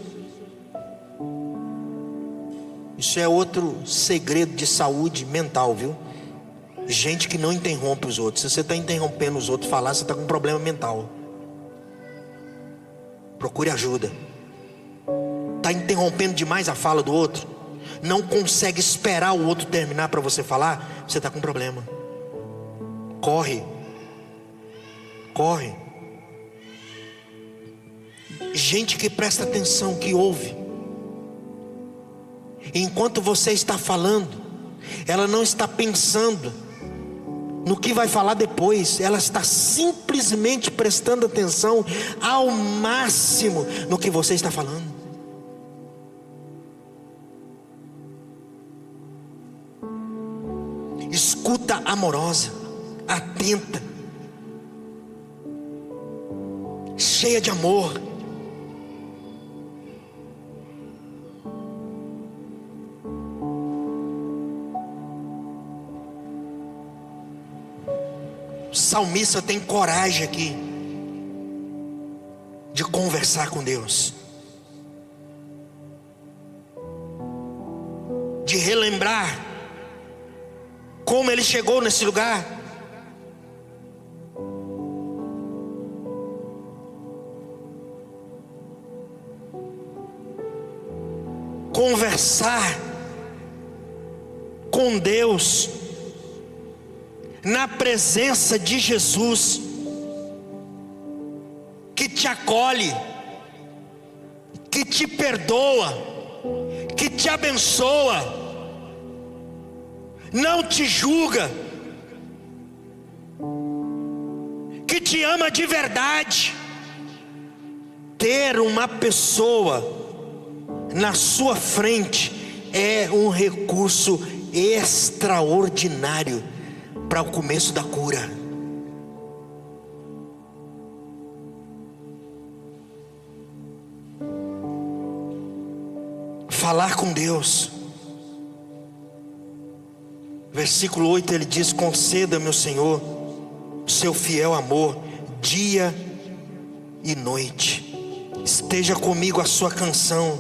é outro segredo de saúde mental, viu? Gente que não interrompe os outros. Se você está interrompendo os outros falar, você está com um problema mental. Procure ajuda. Está interrompendo demais a fala do outro, não consegue esperar o outro terminar para você falar, você está com um problema. Corre. Gente que presta atenção, que ouve. Enquanto você está falando, ela não está pensando no que vai falar depois. Ela está simplesmente prestando atenção ao máximo no que você está falando. Escuta amorosa, atenta, cheia de amor. O salmista tem coragem aqui de conversar com Deus, de relembrar como ele chegou nesse lugar. Conversar com Deus na presença de Jesus, que te acolhe, que te perdoa, que te abençoa, não te julga, que te ama de verdade. Ter uma pessoa na sua frente é um recurso extraordinário para o começo da cura. Falar com Deus. Versículo 8 ele diz: conceda, meu Senhor, seu fiel amor, dia e noite. Esteja comigo a sua canção,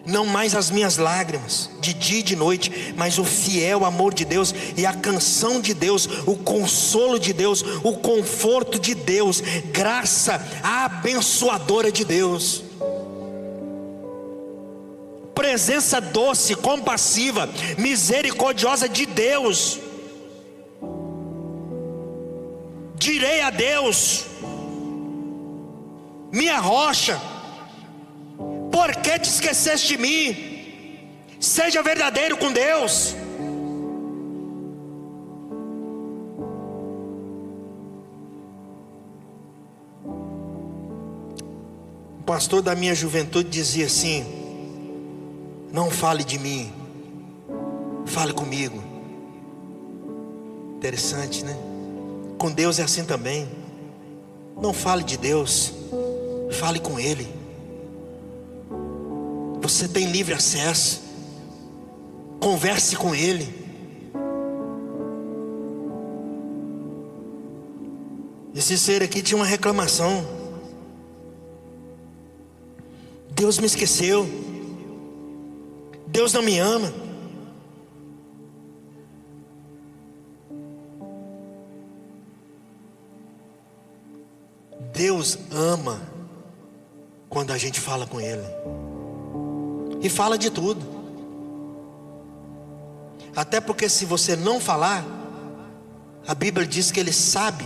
não mais as minhas lágrimas, de dia e de noite, mas o fiel amor de Deus e a canção de Deus, o consolo de Deus, o conforto de Deus, graça abençoadora de Deus, presença doce, compassiva, misericordiosa de Deus. Direi a Deus, minha rocha, por que te esqueceste de mim? Seja verdadeiro com Deus. O pastor da minha juventude dizia assim: não fale de mim, fale comigo. Interessante, né? Com Deus é assim também. Não fale de Deus, fale com Ele. Você tem livre acesso, converse com Ele. Esse ser aqui tinha uma reclamação: Deus me esqueceu, Deus não me ama. Deus ama quando a gente fala com Ele, e fala de tudo. Até porque se você não falar, a Bíblia diz que Ele sabe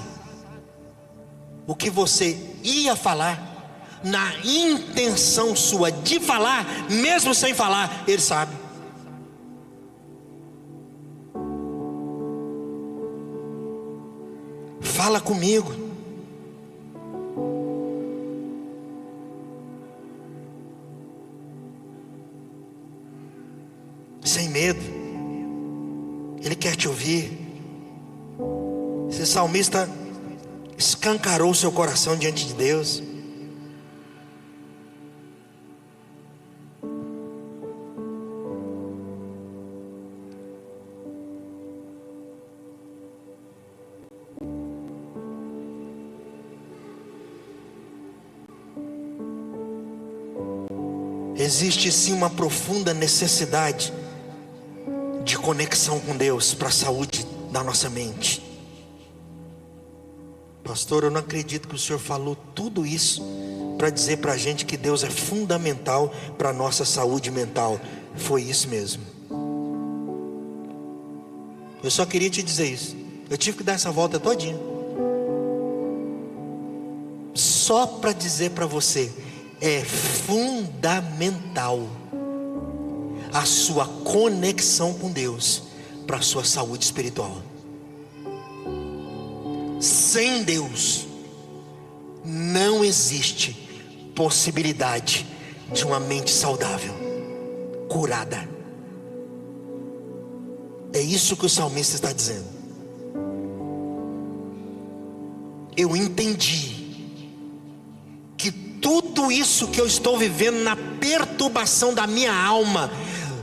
o que você ia falar, na intenção sua de falar, mesmo sem falar, Ele sabe. Fala comigo. Sem medo, Ele quer te ouvir. Esse salmista escancarou seu coração diante de Deus. Existe sim uma profunda necessidade de conexão com Deus para a saúde da nossa mente. Pastor, eu não acredito que o senhor falou tudo isso para dizer para a gente que Deus é fundamental para a nossa saúde mental. Foi isso mesmo. Eu só queria te dizer isso. Eu tive que dar essa volta todinha só para dizer para você: é fundamental a sua conexão com Deus para a sua saúde espiritual. Sem Deus não existe possibilidade de uma mente saudável, curada. É isso que o salmista está dizendo. Eu entendi que tudo isso que eu estou vivendo na perturbação da minha alma,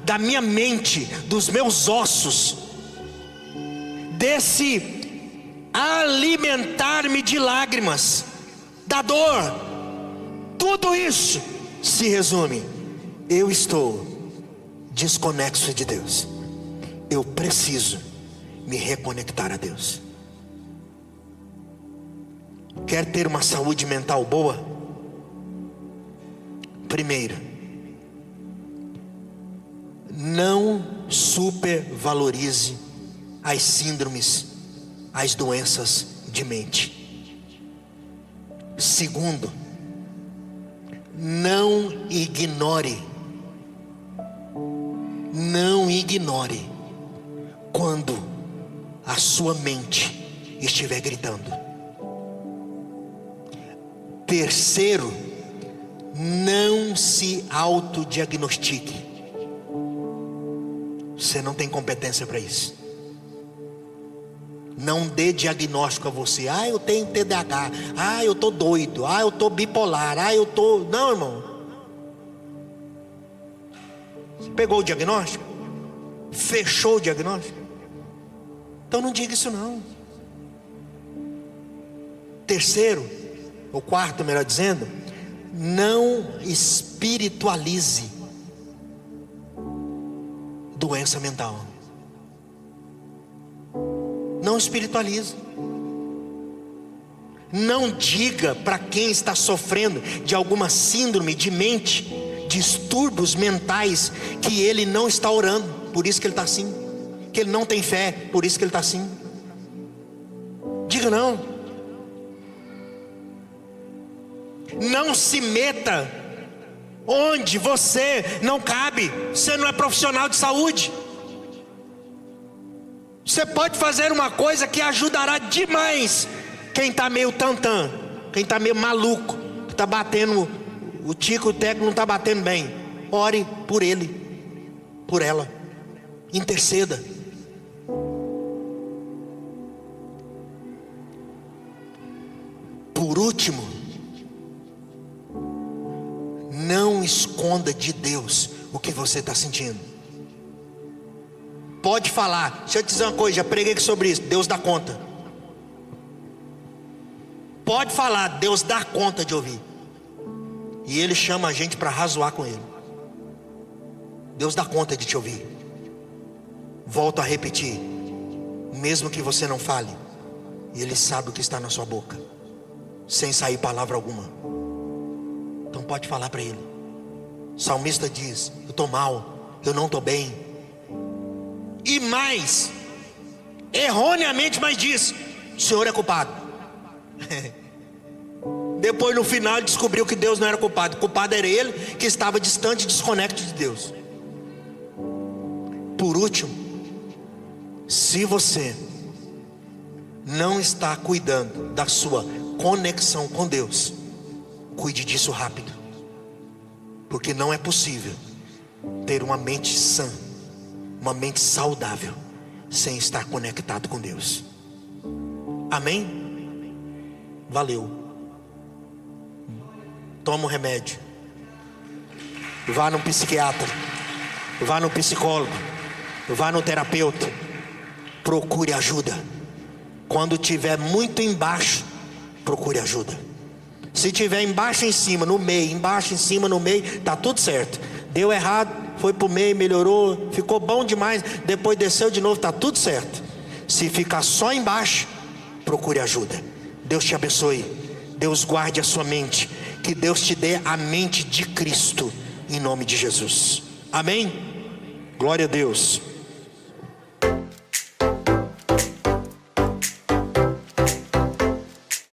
da minha mente, dos meus ossos, desse alimentar-me de lágrimas, da dor, tudo isso se resume: eu estou desconexo de Deus. Eu preciso me reconectar a Deus. Quer ter uma saúde mental boa? Primeiro, não supervalorize as síndromes, as doenças de mente. Segundo, não ignore quando a sua mente estiver gritando. Terceiro, não se autodiagnostique. Você não tem competência para isso. Não dê diagnóstico a você. Ah, eu tenho TDAH. Ah, eu estou doido. Ah, eu estou bipolar. Ah, eu estou... Não, irmão. Você pegou o diagnóstico? Fechou o diagnóstico? Então não diga isso não. Terceiro, ou quarto, melhor dizendo, não espiritualize doença mental. Não espiritualize. Não diga para quem está sofrendo de alguma síndrome de mente, distúrbios mentais, que ele não está orando, por isso que ele está assim, que ele não tem fé, por isso que ele está assim. Diga não. Não se meta onde você não cabe. Você não é profissional de saúde. Você pode fazer uma coisa que ajudará demais quem está meio tantã, quem está meio maluco, que está batendo, o tico, o teco não está batendo bem. Ore por ele, por ela, interceda. Por último, não esconda de Deus o que você está sentindo. Pode falar. Deixa eu te dizer uma coisa, já preguei sobre isso. Deus dá conta. Pode falar, Deus dá conta de ouvir. E Ele chama a gente para razoar com Ele. Deus dá conta de te ouvir. Volto a repetir, mesmo que você não fale, Ele sabe o que está na sua boca, sem sair palavra alguma. Então pode falar para Ele. O salmista diz: eu estou mal, eu não estou bem. E mais, erroneamente mais diz: o Senhor é culpado. Depois no final ele descobriu que Deus não era culpado. O culpado era ele, que estava distante e desconecto de Deus. Por último, se você não está cuidando da sua conexão com Deus, cuide disso rápido. Porque não é possível ter uma mente sã, uma mente saudável, sem estar conectado com Deus. Amém? Valeu. Toma um remédio. Vá no psiquiatra. Vá no psicólogo. Vá no terapeuta. Procure ajuda. Quando tiver muito embaixo, procure ajuda. Se tiver embaixo em cima, no meio, embaixo em cima, no meio, está tudo certo. Deu errado, foi para o meio, melhorou, ficou bom demais, depois desceu de novo, está tudo certo. Se ficar só embaixo, procure ajuda. Deus te abençoe. Deus guarde a sua mente. Que Deus te dê a mente de Cristo, em nome de Jesus. Amém? Glória a Deus.